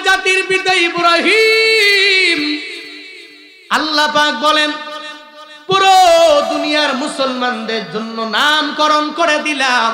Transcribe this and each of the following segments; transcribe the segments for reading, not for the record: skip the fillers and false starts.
জাতির পিতা ইব্রাহিম। আল্লাহ পাক বলেন পুরো দুনিয়ার মুসলমানদের জন্য নামকরণ করে দিলাম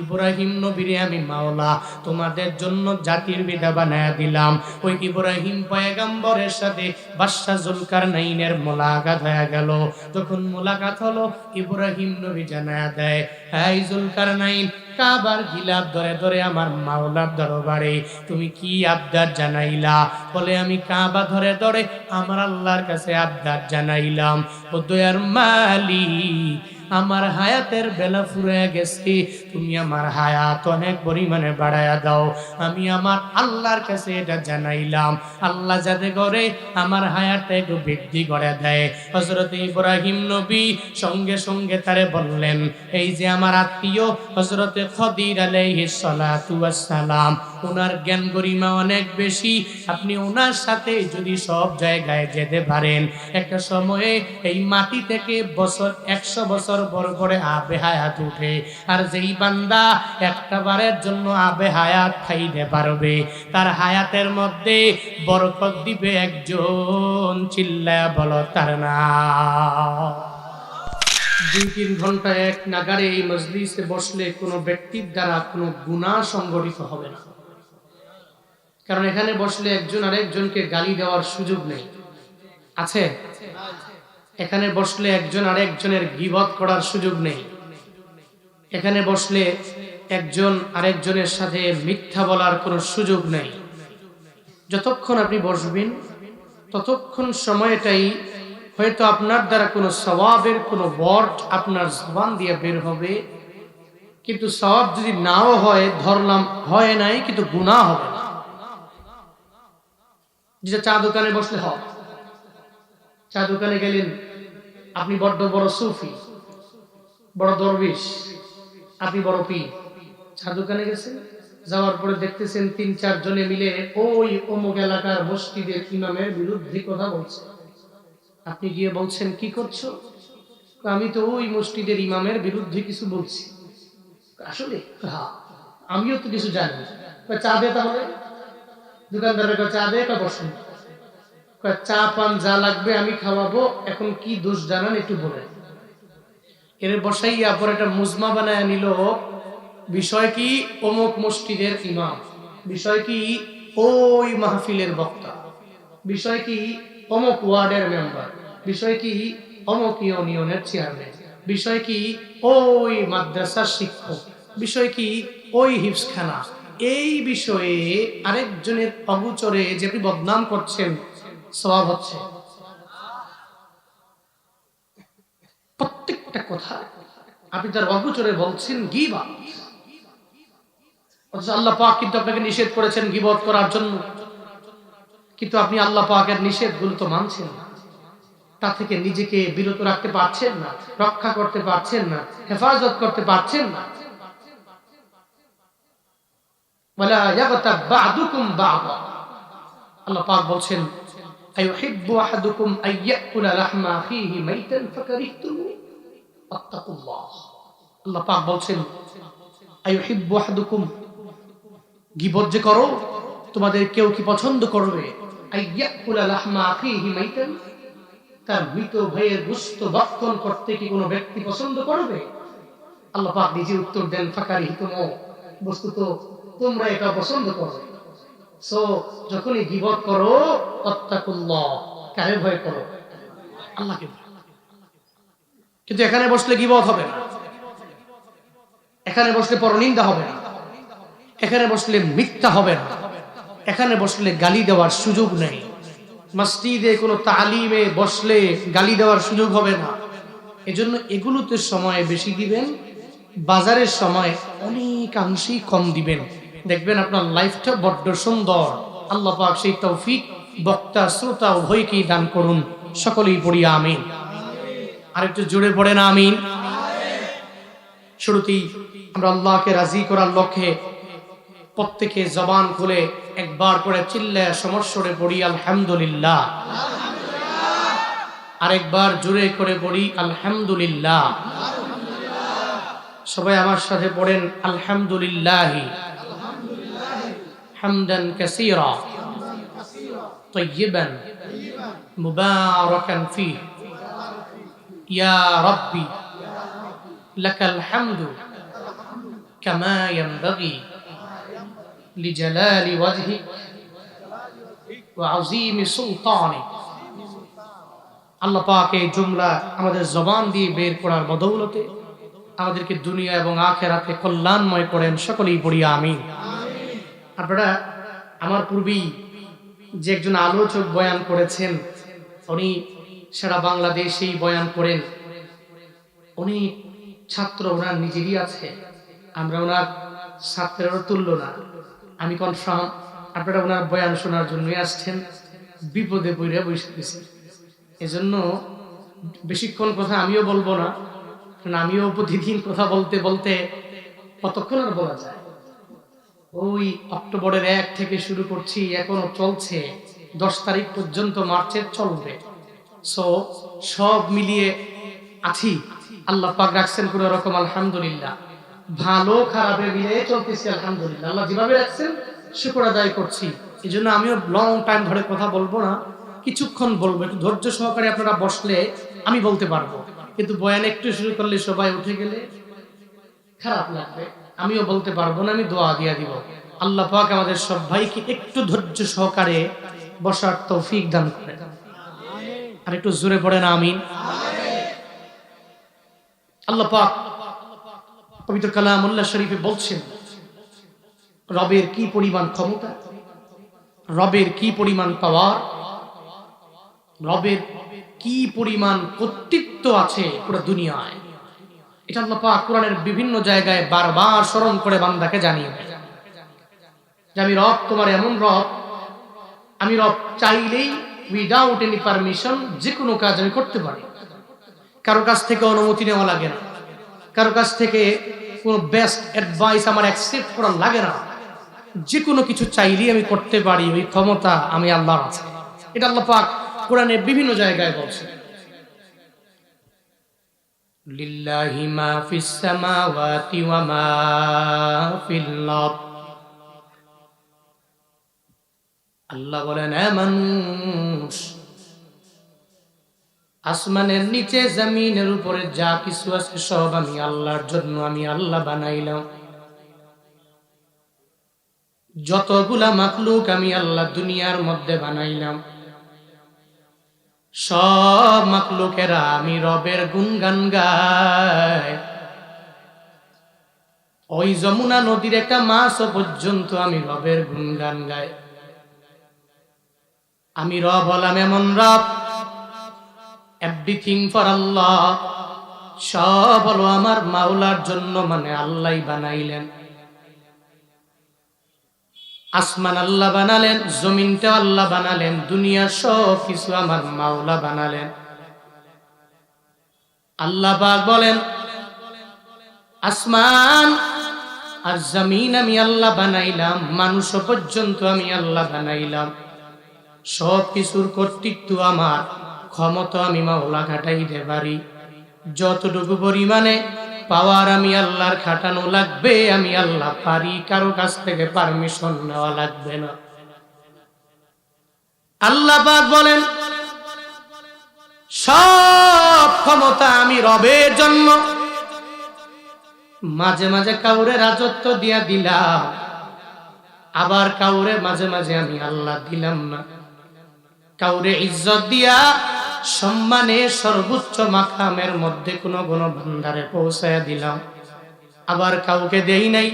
ইব্রাহিম নবীরে আমি মাওলা, তোমাদের জন্য জাতির পিতা বানায়া দিলাম। ওই ইব্রাহিম পয়গম্বরের সাথে বাদশা জুলকারনাইনের মোলাকাত হয়ে গেল। যখন মোলাকাত হলো ইব্রাহিম নবী জানায়া দেয়, এই জুলকারনাইন, কাবার গিলাফ ধরে ধরে আমার মাওলার দরবারে তুমি কি আবদার জানাইলা? বলে আমি কাবা ধরে ধরে আমার আল্লাহর কাছে আবদার জানাইলাম, ও দয়ার মালিক, আমার হায়াতের বেলা ফুরে গেছে, তুমি আমার হায়াত অনেক পরিমাণে বাড়ায়া দাও। আমি আমার আল্লাহর কাছে এটা জানাইলাম, আল্লাহ যাতে করে আমার হায়াতটা একটু বৃদ্ধি করে দেয়। হযরত ইব্রাহিম নবী সঙ্গে সঙ্গে তারে বললেন, এই যে আমার আত্মীয় হযরত খদির আলাইহিস সালাতু ওয়াস সালাম, ওনার জ্ঞান গরিমা অনেক বেশি, আপনি ওনার সাথে যদি সব জায়গায় যেতে পারেন, একটা সময়ে এই মাটি থেকে বছর 100 বছর বড় করে আবে হায়াত উঠে। আর যেই বান্দা একটা বারের জন্য আবে হায়াত খাইতে পারবে, তার হায়াতের মধ্যে বরকত দিবে একজন। চিল্লায়া বলো তার নাম। 2-3 ঘন্টা এক নাগারে এই মজলিসে বসলে কোনো ব্যক্তির দ্বারা কোনো গুনাহ সংগঠিত হবে না, কারণ এখানে বসলে একজন আরেকজনকে গালি দেওয়ার সুযোগ নেই। আছে? এখানে বসলে একজন আরেকজনের গীবত করার সুযোগ নেই। এখানে বসলে একজন আরেকজনের সাথে মিথ্যা বলার কোনো সুযোগ নেই। যতক্ষণ আপনি বসবেন ততক্ষণ সময়টাই হয়তো আপনার দ্বারা কোনো সওয়াবের কোনো ওয়ার্ড আপনার জবান দিয়ে বের হবে, কিন্তু সওয়াব যদি নাও হয়, ধরলাম হয় নাই, কিন্তু গুনাহ হবে না। যেটা চা দোকানে বসলে হয়, চা দোকানে গেলেন, আপনি বড় বড় সুফি, বড় দরবেশ, আপনি বড় পীর, চা দোকানে গেছেন, যাওয়ার পরে দেখতেছেন 3-4 জনে মিলে ওই অমুক এলাকার মসজিদের ইমামের বিরুদ্ধে কথা বলছে। আপনি গিয়ে বলছেন, কি করছো? আমি তো ওই মসজিদের ইমামের বিরুদ্ধে কিছু বলছি। আসলে হ্যাঁ, আমিও তো কিছু জানি। চা দে, তাহলে দোকানদারের কাছে চা দে, বসুন, চা পান যা লাগবে আমি খাওয়াবো, এখন কি দোষ জানান একটু বলেন। এর বসাইয়া পরে একটা মুজমা বানায় নিল, বিষয় কি অমুক মসজিদের ইমাম, বিষয় কি ওই মাহফিলের বক্তা, বিষয় কি অমুক ওয়ার্ডের মেম্বার, বিষয় কি অমুক ইউনিয়নের চেয়ারম্যান, বিষয় কি ওই মাদ্রাসার শিক্ষক, বিষয় কি ওই হিফজখানা। এই বিষয়ে আরেকজনের অগোচরে যে আপনি বদনাম করছেন, সওয়াব হচ্ছে। প্রত্যেকটা কথা আপনি তার অগোচরে বলছেন গীবত। অথচ আল্লাহ পাক কিন্তু আপনাকে নিষেধ করেছেন গীবত করার জন্য, কিন্তু আপনি আল্লাহ পাকের নিষেধগুলো তো মানছেন না। তা থেকে নিজেকে বিরত রাখতে পারছেন না, রক্ষা করতে পারছেন না, হেফাজত করতে পারছেন না। ওয়ালা ইয়াগতাব বা'দুকুম বা'দা, আল্লাহ পাক বলছেন, আইয়ুহিব্বু আহাদুকুম আইয়াকুলা লাহমা আখিহি মাইতান ফাকারিহতুমু আত্তাকুল্লাহ। আল্লাহ পাক বলছেন, আইয়ুহিব্বু আহাদুকুম, গীবত যে করো, তোমাদের কেউ কি পছন্দ করবে? আইয়াকুলা লাহমা আখিহি মাইতান, তার মৃত ভাইয়ের গোশত ভক্ষণ করতে কি কোনো ব্যক্তি পছন্দ করবে? আল্লাহ পাক নিজে উত্তর দেন, ফাকারিহতুমু, বস্তুত তোমরা এটা পছন্দ করো। সো যখনই গীবত করো, আত্তাকুল্লাহ, কারে ভয় করো? আল্লাহকে। কিন্তু এখানে বসলে গীবত হবে না, এখানে বসলে পরনিন্দা হবে না, এখানে বসলে মিথ্যা হবে না, এখানে বসলে গালি দেওয়ার সুযোগ নেই। মসজিদে কোনো তালিমে বসলে গালি দেওয়ার সুযোগ হবে না। এজন্য এগুলোতে সময় বেশি দিবেন, বাজারের সময় অনেকাংশেই কম দিবেন। দেখবেন আপনার লাইফটা বড্ড সুন্দর। আল্লাহ পাক সেই তৌফিক বক্তা শ্রোতা উভয়কেই দান করুন। সকলেই পড়ি আমিন। আরেকটু জোরে পড়েন আমিন। শুরুতেই আমরা আল্লাহকে রাজি করার লক্ষ্যে প্রত্যেকে জবান খুলে একবার করে চিল্লায়া সমস্বরে পড়ি আলহামদুলিল্লাহ। আরেকবার জোরে করে পড়ি আলহামদুলিল্লাহ। সবাই আমার সাথে পড়েন আলহামদুলিল্লাহ حمدا كثيرا طيبا مباركا فيه يا ربي لك الحمد كما ينبغي لجلال وجهك وعظيم سلطانك আল্লাহ পাক এই জুমলা আমাদের জবান দিয়ে বের করার বদৌলতে আমাদেরকে দুনিয়া এবং আখিরাতে কল্যাণময় করেন, সকলেই পড়ি আমিন। আপনারা আমার পূর্বেই যে একজন আলোচক বয়ান করেছেন, উনি সারা বাংলাদেশেই বয়ান করেন। উনি ছাত্র, ওনার নিজেরই আছে, আমরা ওনার ছাত্রেরও তুল্য না। আমি কনফার্ম আপনারা ওনার বয়ান শোনার জন্যই আসছেন, বিপদে পড়ে বসে গেছেন। এজন্য বেশিক্ষণ কথা আমিও বলবো না, কারণ আমিও প্রতিদিন কথা বলতে বলতে কতক্ষণ আর বলা যায়। ওই অক্টোবরের 1 থেকে শুরু করছি, এখনো চলছে, 10 তারিখ পর্যন্ত মার্চের চলবে। সো সব মিলিয়ে আছি, আল্লাহ পাক রাখছেন কোন রকম, আলহামদুলিল্লাহ। ভালো খারাপে মিলে চলতেছি, আলহামদুলিল্লাহ। আল্লাহ যেভাবে রাখছেন শুকর আদায় করছি। এই জন্য আমিও লং টাইম ধরে কথা বলবো না, কিছুক্ষণ বলবো। একটু ধৈর্য সহকারে আপনারা বসলে আমি বলতে পারবো, কিন্তু বয়ান একটু শুরু করলে সবাই উঠে গেলে খারাপ লাগবে, আমিও বলতে পারবো না। আমি দোয়া দিয়া দিব, আল্লাহ পাক আমাদের সবাইকে একটু ধৈর্য সহকারে বসার তৌফিক দান করেন। আর একটু জোরে পড়েন আমিন। আল্লাহ পাক পবিত্র কালামুল্লাহ শরীফে বলছেন, রবের কি পরিমাণ ক্ষমতা, রবের কি পরিমাণ পাওয়ার, রবের কি পরিমাণ কর্তৃত্ব আছে পুরো দুনিয়ায়। এটা আল্লাহ পাক কোরআনের বিভিন্ন জায়গায় বারবার স্মরণ করে বান্দাকে জানিয়ে দেয় যে আমি রব, তোমার এমন রব, আমি রব চাইলেই উইদাউট এনি পারমিশন যে কোনো কাজ আমি করতে পারি। কারো কাছ থেকে অনুমতি নেওয়া লাগে না, কারো কাছ থেকে কোনো বেস্ট অ্যাডভাইস আমার অ্যাকসেপ্ট করা লাগে না। যে কোনো কিছু চাইলেই আমি করতে পারি, ওই ক্ষমতা আমি আল্লাহর আছে। এটা আল্লাহ পাক কোরআনে বিভিন্ন জায়গায় বলছে, লিল্লাহি মা ফিস সামাওয়াতি ওয়া মা ফিল আরদ। আল্লাহ বলেন, হে মানুষ, আসমানের নিচে জমিনের উপরে যা কিছু আছে সব আমি আল্লাহর জন্য, আমি আল্লাহ বানাইলাম। যতগুলা মাখলুক আমি আল্লাহ দুনিয়ার মধ্যে বানাইলাম, সব মাখলুকেরা আমি রবের গুণগান গায়। ওই যমুনা নদীর একটা মাছ পর্যন্ত আমি রবের গুণগান গাই। আমি রব হলাম এমন রব, এভরিথিং ফর আল্লাহ, সব হলো আমার মাওলার জন্য, মানে আল্লাহ বানাইলেন। আসমান আল্লাহ বানালেন, জমিনটা আল্লাহ বানালেন, দুনিয়া সব কিছু আমার মাওলা বানালেন। আল্লাহ পাক বলেন, আসমান আর জমিন আমি আল্লাহ বানাইলাম, মানুষ পর্যন্ত আমি আল্লাহ বানাইলাম। সব কিছুর কর্তৃত্ব আমার, ক্ষমতা আমি মাওলা খাটাইতে পারি। যতটুকু পরিমাণে পাওয়ার আমি আল্লাহর খাটানো লাগবে, আমি আল্লাহ পারি, কারো কাছ থেকে পারমিশন নেওয়া লাগবে না। আল্লাহ পাক বলেন, সব ক্ষমতা আমি রবের জন্য। মাঝে মাঝে কাউরে রাজত্ব দিয়া দিলাম, আবার কাউরে মাঝে মাঝে আমি আল্লাহ দিলাম না। কাউরে ইজ্জত দিয়া সম্মানে সর্বোচ্চ মাকামের মধ্যে কোন কোন ভান্ডারে পৌঁছায়া দিলাম, আবার কাউকে দেই নাই,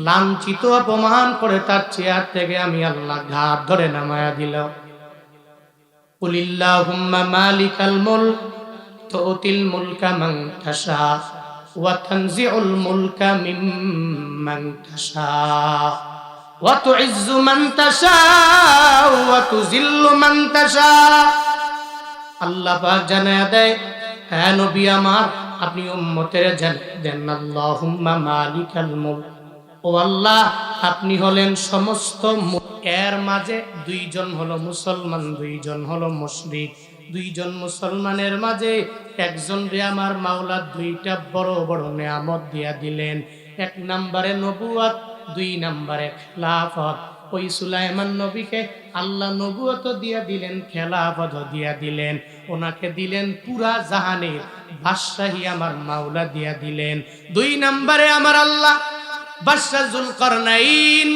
লাঞ্ছিত অপমান করে তার চেয়ার থেকে আমি আল্লাহ ঘাট ধরে নামায়া দিলাম। কুলিল্লাহুম্মা মালিকাল মুলক তুতিল মুলকা মান তাশা ওয়া তানজিউল মুলকা মিম্মান তাশা ওয়া তুইজ্জু মান তাশা ওয়া তুযিল্লু মান তাশা। আল্লাহ পাক জানায়া দেয়, হ্যাঁ নবী আমার, আপনি উম্মতের জানিয়ে দেন, আল্লাহুম্মা মালিকাল মুলক, ও আল্লাহ আপনি হলেন সমস্ত। এর মাঝে দুইজন হলো মুসলমান, দুইজন হলো মুশরিক। দুইজন মুসলমানের মাঝে একজন রে আমার মাওলা দুইটা বড় বড় নেয়ামত দিয়া দিলেন। 1 নম্বরে নবুয়ত, 2 নম্বরে খেলাফত। ওই সুলাইমান নবীকে আল্লাহ নবুয়ত দিয়া দিলেন, খেলাফত দিয়া দিলেন, ওনাকে দিলেন পুরা জাহানের বাদশাহী আমার মাওলা দিয়া দিলেন। 2 নম্বরে আমার আল্লাহ বাদশাহ যুলকারনাইন,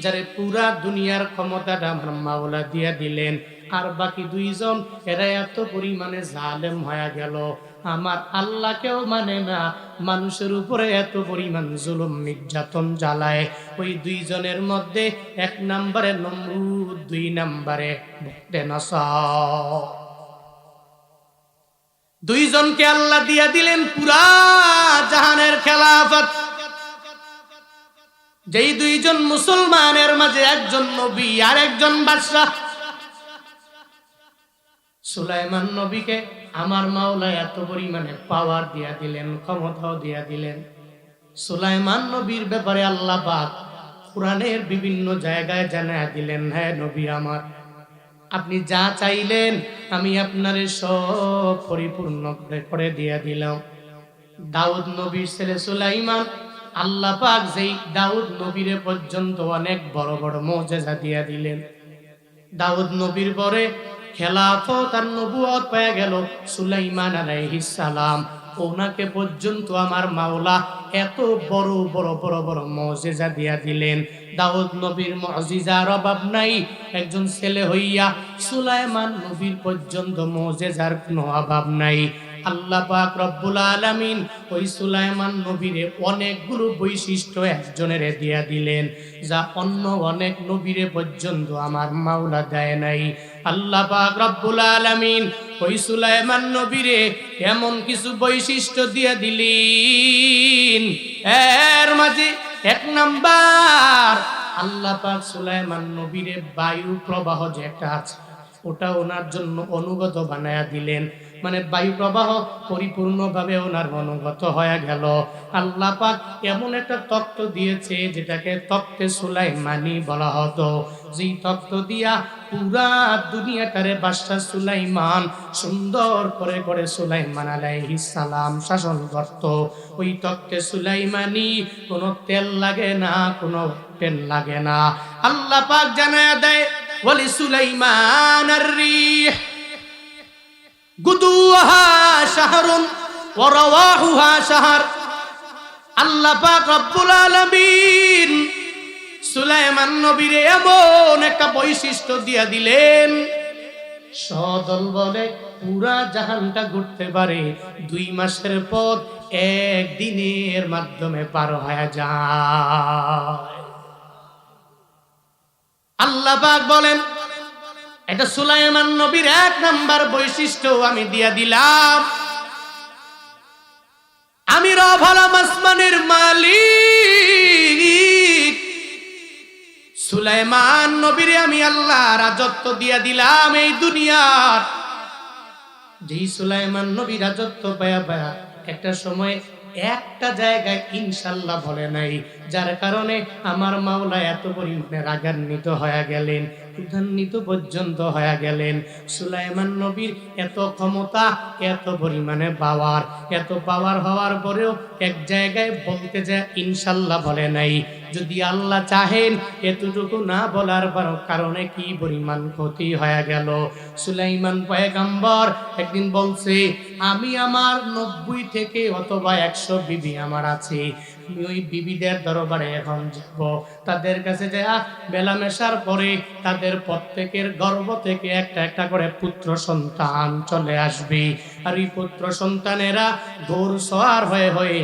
যারে পুরা দুনিয়ার ক্ষমতাটা আমার মাওলা দিয়া দিলেন। আর বাকি 2 জন এরা এত পরিমাণে জালেম হয়ে গেল, আমার আল্লাহকেও মানে না, মানুষের উপরে এত পরিমাণ জুলুম নির্যাতন জ্বালায়। ওই 2 জনের মধ্যে 1 নম্বরে নমরুদ, 2 নম্বরে বখতে নসর। 2 জনকে আল্লাহ দিয়া দিলেন পুরা জাহানের খেলাফত। যেই 2 জন মুসলমানের মাঝে একজন নবী আর একজন বাদশাহ। সুলাইমান নবীকে আমার মাওলা এত পরিমাণে পাওয়ার দিয়া দিলেন, ক্ষমতাও দিয়া দিলেন। সুলাইমান নবীর ব্যাপারে আল্লাহ পাক কুরআনের বিভিন্ন জায়গায় জানায়া দিলেন, হ্যাঁ নবী আমার, আপনি যা চাইলেন আমি আপনারে সব পরিপূর্ণ করে দিয়া দিলাম। দাউদ নবীর ছেলে সুলাইমান, আল্লাহ পাক যেই দাউদ নবীরে পর্যন্ত অনেক বড় বড় মুজিজা দিয়া দিলেন। দাউদ নবীর পরে খেলাফত আর নবুয়ত পেয়ে গেল সুলাইমান আলাইহিস সালাম। ওনাকে পর্যন্ত আমার মাওলা এত বড় বড় বড় বড় মুজিজা দিয়া দিলেন। দাউদ নবীর মুজিজার অভাব নাই, একজন ছেলে হইয়া সুলাইমান নবীর পর্যন্ত মুজিজার কোনো অভাব নাই। আল্লাহ পাক রব্বুল আলামিন ওই সুলাইমান নবীরে অনেকগুলো বৈশিষ্ট্য একজনের দিয়া দিলেন, যা অন্য অনেক নবীরে পর্যন্ত আমার মাওলা দেয় নাই। আল্লাহ পাক রব্বুল আলামিন ওই সুলাইমান নবীরে এমন কিছু বৈশিষ্ট্য দিয়া দিলেন, এর মাঝে 1 নাম্বার, আল্লাহ পাক সুলাইমান নবীরে বায়ু প্রবাহ যেটা আছে ওটা ওনার জন্য অনুগত বানায়া দিলেন। মানে বায়ু প্রবাহ পরিপূর্ণভাবে ওনার অনুগত হয়ে গেল। আল্লাহ পাক এমন একটা তক্ত দিয়েছে যেটাকে তক্তে সুলাইমানি বলা হতো, যেই তক্ত দিয়া পুরা দুনিয়াটারে বাদশা সুলাইমান সুন্দর করে করে সুলাইমান আলাইহিস সালাম শাসন করত। ওই তক্তে সুলাইমানি কোনো তেল লাগে না, কোনো তেল লাগে না। আল্লাহ পাক জানায়া দেয়, ওয়ালি সুলাইমান আর-রিহ গুদুহা শাহরুন ওয়া রাওয়াহুহা শাহর। আল্লাহ পাক রব্বুল আলামিন সুলাইমান নবীরে এমন একটা বৈশিষ্ট্য দিয়া দিলেন, সদল বলে পুরা জাহানটা ঘুরতে পারে, 2 মাসের পথ 1 দিনের মাধ্যমে পার হয়ে যায়। আল্লাহ পাক বলেন, এটা সুলাইমান নবীর 1 নাম্বার বৈশিষ্ট্য আমি দিয়া দিলাম। আমি রব হলাম আসমানের মালিক। সুলাইমান নবীরে আমি আল্লাহ রাজত্ব দিয়া দিলাম এই দুনিয়ার। যেই সুলাইমান নবী রাজত্ব পায়া পায়া একটা সময় একটা জায়গায় ইনশাআল্লাহ বলে নাই, যার কারণে আমার মাওলা এত পরিমাণে রাগান্বিত হয়ে গেলেন, ক্রোধান্বিত পর্যন্ত হয়ে গেলেন। সুলাইমান নবীর এত ক্ষমতা, এত পরিমাণে পাওয়ার, এত পাওয়ার হওয়ার পরেও এক জায়গায় বলতে যায় ইনশাআল্লাহ বলে নাই। যদি আল্লাহ চাহেন এতটুকু না বলার কারণে কি পরিমাণ ক্ষতি হয়ে গেল। সুলাইমান পয়গম্বর একদিন বলছে, আমি আমার 90 থেকে অথবা 100 বিবি আমার আছে, আমি ওই বিবিদের দরবারে এখন যাব। তাদের কাছে যা মেলামেশার পরে তাদের প্রত্যেকের গর্ভ থেকে একটা একটা করে পুত্র সন্তান চলে আসবে। আর এই পুত্র সন্তানেরা ঘোর সওয়ার হয়ে হয়ে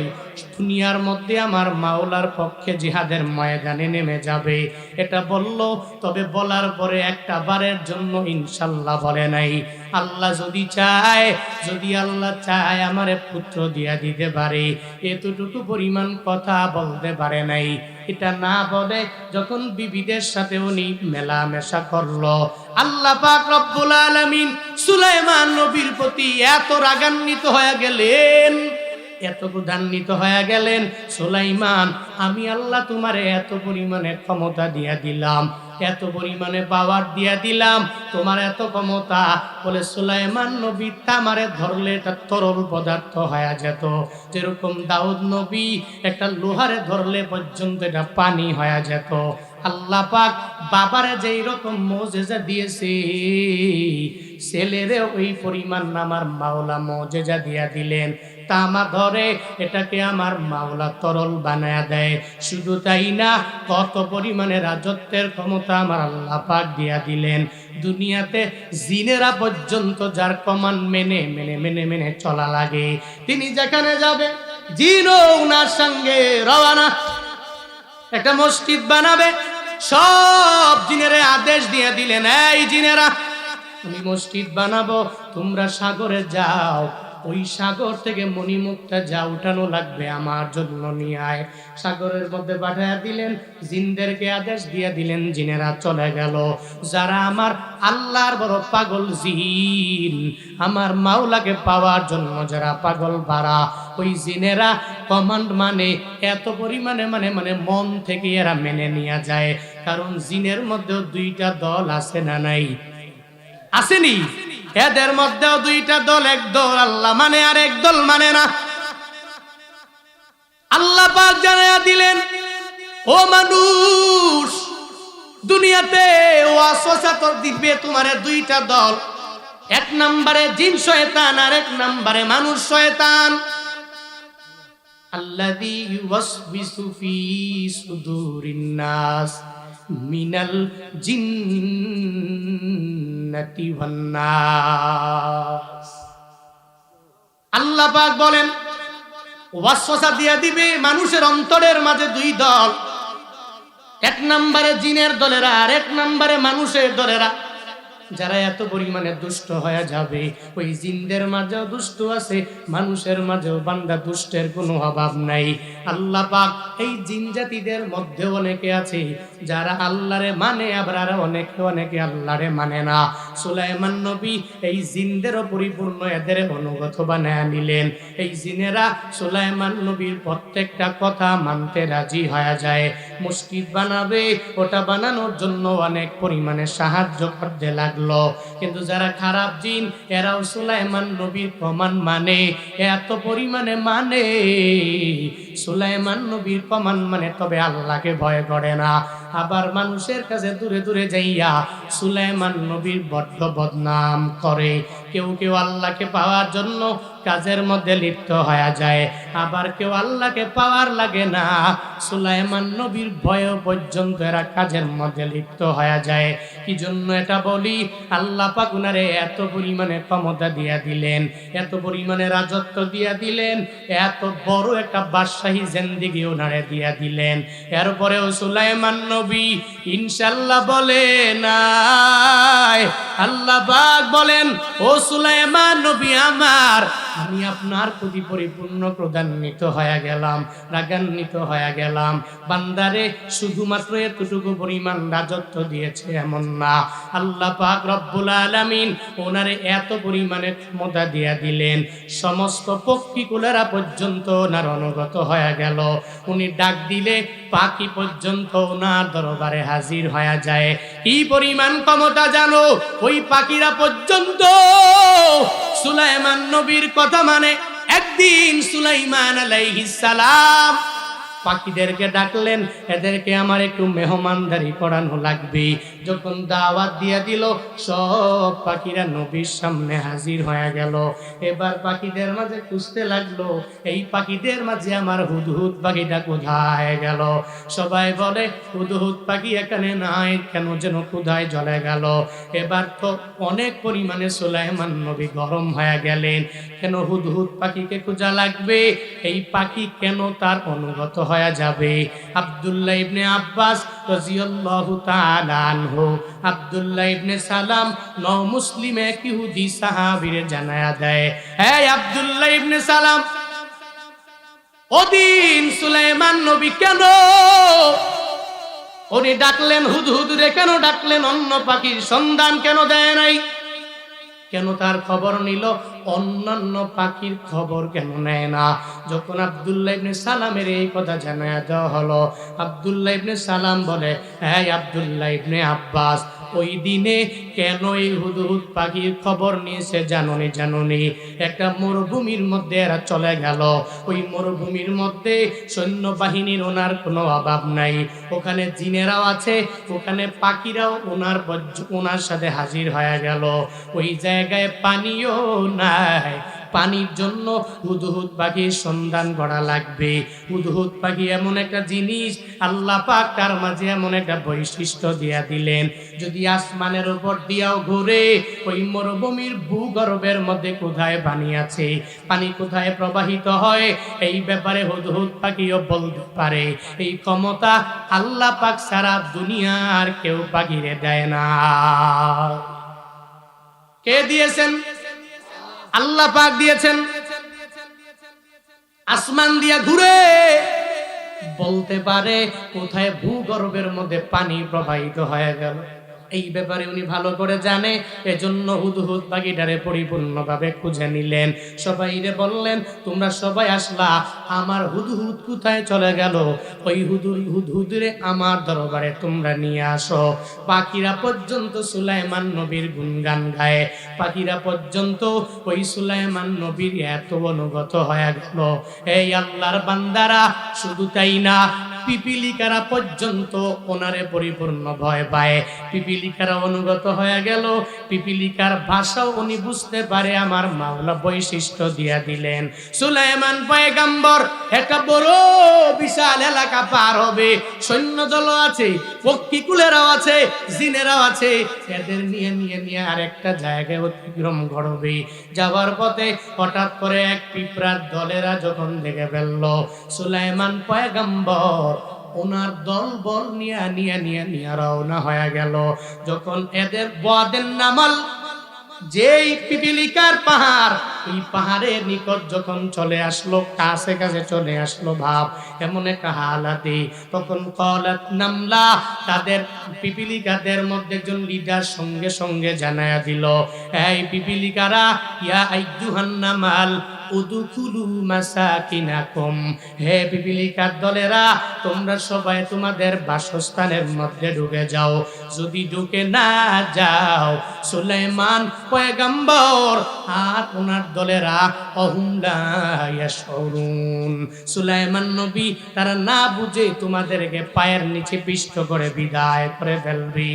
দুনিয়ার মধ্যে আমার মাওলার পক্ষে জিহাদের ময়দানে নেমে যাবে। এটা বলল, তবে বলার পরে একটা বারের জন্য ইনশাআল্লাহ বলে নাই। আল্লাহ যদি চায়, যদি আল্লাহ চায় আমারে পুত্র দিয়া দিতে পারে, এতটুকু পরিমাণ কথা বলতে পারে নাই। এটা না বলে যখন বিবিদের সাথে উনি মেলামেশা করলো, আল্লাহ পাক রব্বুল আলামিন সুলাইমান নবীর প্রতি এত রাগান্বিত হয়ে গেলেন, এত ক্রোধান্বিত হয়ে গেলেন, সুলাইমান আমি আল্লাহ তোমারে এত পরিমাণে ক্ষমতা দিয়া দিলাম, এত পরিমাণে পাওয়ার দিয়া দিলাম, তোমার এত ক্ষমতা, বলে সুলাইমান নবী তামারে ধরলে এটা তরল পদার্থ হয়ে যেত। যেরকম দাউদ নবী একটা লোহারে ধরলে পর্যন্ত এটা পানি হয়ে যেত। আল্লাহ পাক বাবারে যেই রকম মুজিজা দিয়েছে, ছেলেরে ওই পরিমাণ আমার মাওলা মুজিজা দিয়া দিলেন। তামা ধরে এটাকে আমার মাওলা তরল বানায়া দেয়। শুধু তাই না, কত পরিমাণে রাজত্বের ক্ষমতা আমার আল্লাহ পাক দিয়া দিলেন। দুনিয়াতে জিনেরা পর্যন্ত যার কমান্ড মেনে মেনে মেনে মেনে চলা লাগে, তিনি যেখানে যাবে জিনও উনার সঙ্গে রওনা। একটা মসজিদ বানাবে, সব জিনেরে আদেশ দিয়ে দিলেন, এই জিনেরা আমি মসজিদ বানাবো, তোমরা সাগরে যাও, ওই সাগর থেকে মণিমুক্তা যা উঠানো লাগবে আমার জন্য নিয়ে আয়। সাগরের মধ্যে পাঠাইয়া দিলেন, জিনদেরকে আদেশ দিয়ে দিলেন, জিনেরা চলে গেল। যারা আমার আল্লাহর বড় পাগল জিন, আমার মাওলাকে পাওয়ার জন্য যারা পাগল পারা, ওই জিনেরা কমান্ড মানে এত পরিমাণে মানে মানে মন থেকে এরা মেনে নিয়ে যায়। কারণ জিনের মধ্যেও দুইটা দল আছে না নাই? আসেনি? এদের মধ্যেও দুইটা দল, এক দল আল্লাহ মানে আর এক দল মানে না। আল্লাহ পাক জানায়া দিলেন, ও মানুষ, দুনিয়াতে ওয়াসওয়াসা তো দিবে তোমারে দুইটা দল, এক নম্বরে জিন শয়তান আর এক নম্বরে মানুষ শয়তান। আল্লাযী ইউওয়াসবিসু ফি সুদুরিন নাস মিনাল জিন্নাতি ওয়ান নাস। আল্লাহ পাক বলেন, ওয়াসওয়াসা দিয়ে দিবে মানুষের অন্তরের মাঝে দুই দল, এক নম্বরে জিনের দলেরা আর এক নম্বরে মানুষের দলেরা। যারা এত পরিমাণে দুষ্ট হয়ে যাবে, ওই জিনদের মাঝেও দুষ্ট আছে, মানুষের মাঝেও বান্দা দুষ্টের কোনো অভাব নাই। আল্লাহ পাক এই জিন জাতিদের মধ্যে অনেকে আছে যারা আল্লাহরে মানে, আবার অনেকে আল্লাহরে মানে না। সুলাইমান নবী এই জিনদেরও পরিপূর্ণ এদের অনুগত বানায় নিলেন। এই জিনেরা সুলাইমান নবীর প্রত্যেকটা কথা মানতে রাজি হয়ে যায়। মসজিদ বানাবে, ওটা বানানোর জন্য অনেক পরিমাণে সাহায্য করতে লাগলো। কিন্তু যারা খারাপ জিন, এরাও সুলাইমান নবীর প্রমাণ মানে, এত পরিমাণে মানে সুলাইমান নবীর প্রমাণ মানে, তবে আল্লাহকে ভয় করে না। আবার মানুষের কাছে দূরে দূরে যাইয়া সুলাইমান নবীর বড্ড বদনাম করে। কেউ কেউ আল্লাহকে পাওয়ার জন্য কাজের মধ্যে লিপ্ত হয়ে যায়, আবার কেউ আল্লাহকে পাওয়ার লাগে না, সুলাইমান নবীর ভয় পর্যন্ত এরা কাজের মধ্যে লিপ্ত হয়ে যায়। কি জন্য এটা বলি? আল্লাহ পাক উনারে এত পরিমাণে ক্ষমতা দিয়া দিলেন, এত পরিমাণে রাজত্ব দিয়া দিলেন, এত বড় একটা বাদশাহী জিন্দেগি উনারে দিয়া দিলেন। এরপরেও সুলাইমান নবী ইনশাআল্লাহ বলে নাই। আল্লাহ পাক বলেন, ও সুলাইমান নবী আমার, আমি আপনার প্রতি পরিপূর্ণ ক্রোধান্বিত হয়ে গেলাম, রাগান্বিত হয়ে গেলাম। বান্দারে শুধুমাত্র এতটুকু পরিমাণ রাজত্ব দিয়েছে এমন না, আল্লাহ পাক রব্বুল আলামিন ওনারে এত পরিমাণে ক্ষমতা দিয়া দিলেন, সমস্ত পক্ষীকুলেরা পর্যন্ত ওনার অনুগত হয়ে গেল। উনি ডাক দিলে পাখি পর্যন্ত ওনার দরবারে হাজির হয়ে যায়। কি পরিমাণ ক্ষমতা জানো? ওই পাখিরা পর্যন্ত সুলাইমান নবীর কথা মানে। একদিন সুলাইমান আলাইহিস সালাম পাখিদেরকে ডাকলেন, এদেরকে আমার একটু মেহমানদারি করানো লাগবে। যখন দাওয়াত দিয়ে দিল, সব পাখিরা নবীর সামনে হাজির হয়ে গেল। এবার পাখিদের মাঝে খুঁজতে লাগলো, এই পাখিদের মাঝে আমার হুদহুদ পাখিটা কোথায় গেল? সবাই বলে হুদহুদ পাখি এখানে নাই, কেন যেন কোথায় জ্বলে গেল। এবার তো অনেক পরিমাণে সুলাইমান নবী গরম হয়ে গেলেন, কেন হুদহুদ পাখিকে খোঁজা লাগবে? এই পাখি কেন তার অনুগত হয়ে যাবে? আব্দুল্লাহ ইবনে আব্বাস রাদিয়াল্লাহু তাআলা আনহু, আব্দুল্লাহ ইবনে সালাম নও মুসলিমে এক ইহুদি সাহাবীরে জানায়া দেয়, হে আব্দুল্লাহ ইবনে সালাম, ওদিন সুলাইমান নবী কেন উনি ডাকলেন, হুদহুদ রে কেন ডাকলেন? অন্য পাখির সন্ধান কেন দেয় নাই? কেন তার খবর নিল? অন্যান্য পাখির খবর কেন নেয় না? যখন আব্দুল্লাহ ইবনে সালামের এই কথা জানায়া দেওয়া হলো, আব্দুল্লাহ ইবনে সালাম বলে, হ্যাঁ আব্দুল্লাহ ইবনে আব্বাস, ওই দিনে কেন এই হুদহুদ পাখির খবর নিয়েছে জাননি একটা মরুভূমির মধ্যে এরা চলে গেল। ওই মরুভূমির মধ্যে সৈন্যবাহিনীর ওনার কোনো অভাব নাই, ওখানে জিনেরাও আছে, ওখানে পাখিরাও ওনার সাথে হাজির হয়ে গেল। ওই জায়গায় পানিও নাই, পানির জন্য হুদহুদ পাখির সন্ধান করা লাগবে। হুদহুদ পাখি এমন একটা জিনিস, আল্লাহ পাক তার মাঝে এমন একটা বৈশিষ্ট্য দিয়া দিলেন, যদি আসমানের উপর দিয়াও ঘুরে, ওই মরুভূমির ভূগর্ভের মধ্যে কোথায় পানি আছে, পানি কোথায় প্রবাহিত হয়, এই ব্যাপারে হুদহুদ পাখিও বলতে পারে। এই ক্ষমতা আল্লাহ পাক সারা দুনিয়ার কেউ পাখিরে দেয় না। কে দিয়েছেন? আল্লাহ পাক দিয়েছেন। আসমান দিয়া ঘুরে বলতে পারে কোথায় ভূগর্ভের মধ্যে পানি প্রবাহিত হয়ে গেল, এই ব্যাপারে উনি ভালো করে জানে। এজন্য হুদহুদ পাখিটারে পরিপূর্ণভাবে খুঁজে নিলেন, সবাইরে বললেন তোমরা সবাই আসলা, আমার হুদহুদ কোথায় চলে গেল, ওই হুদহুদরে আমার দরবারে তোমরা নিয়ে আসো। পাখিরা পর্যন্ত সুলাইমান নবীর গুণগান গায়, পাখিরা পর্যন্ত ওই সুলাইমান নবীর এত অনুগত হয়ে গেল। এই আল্লাহর বান্দারা, শুধু তাই না, পিপিলিকারা পর্যন্ত ওনারে পরিপূর্ণ ভয় পায়, পিপিলিকারা অনুগত হয়ে গেল। পিপিলিকার ভাষাও উনি বুঝতে পারে, আমার মাওলা বৈশিষ্ট্য দিয়া দিলেন। সুলাইমান পয়গম্বর একটা বড় বিশাল এলাকা পার হবে, সৈন্যদল আছে, পক্ষীকুলেরাও আছে, জিনেরাও আছে, এদের নিয়ে আরেকটা জায়গায় অতিক্রম করবে। যাওয়ার পথে হঠাৎ করে এক পিঁপড়ার দলেরা যখন দেখে ফেলল সুলাইমান পয়গম্বর, ওনার দল বল নিয়ে রওনা হয়ে গেল। যখন এদের ওয়াদের নামাল, যেই পিপিলিকার পাহাড়, এই পাহাড়ের নিকট যখন চলে আসলো, কাছে চলে আসলো ভাব, এমন একটা হালাতে, তখন কলাত নামলা, তাদের পিপিলিকাদের মধ্যে একজন লিডার সঙ্গে জানায়া দিল, এই পিপিলিকারা, ইয়া আইয়ুহান নামাল উদখুলু মাসাকিনাকুম, হে পিপিলিকার দলেরা, তোমরা সবাই তোমাদের বাসস্থানের মধ্যে ঢুকে যাও। যদি ঢুকে না যাও, সুলাইমান পয়গম্বর আর ওনার দলেরা অহুম লা ইয়াশউরুন, সুলাইমান নবী তারা না বুঝে তোমাদেরকে পায়ের নিচে পিষ্ট করে বিদায় করে ফেলবে।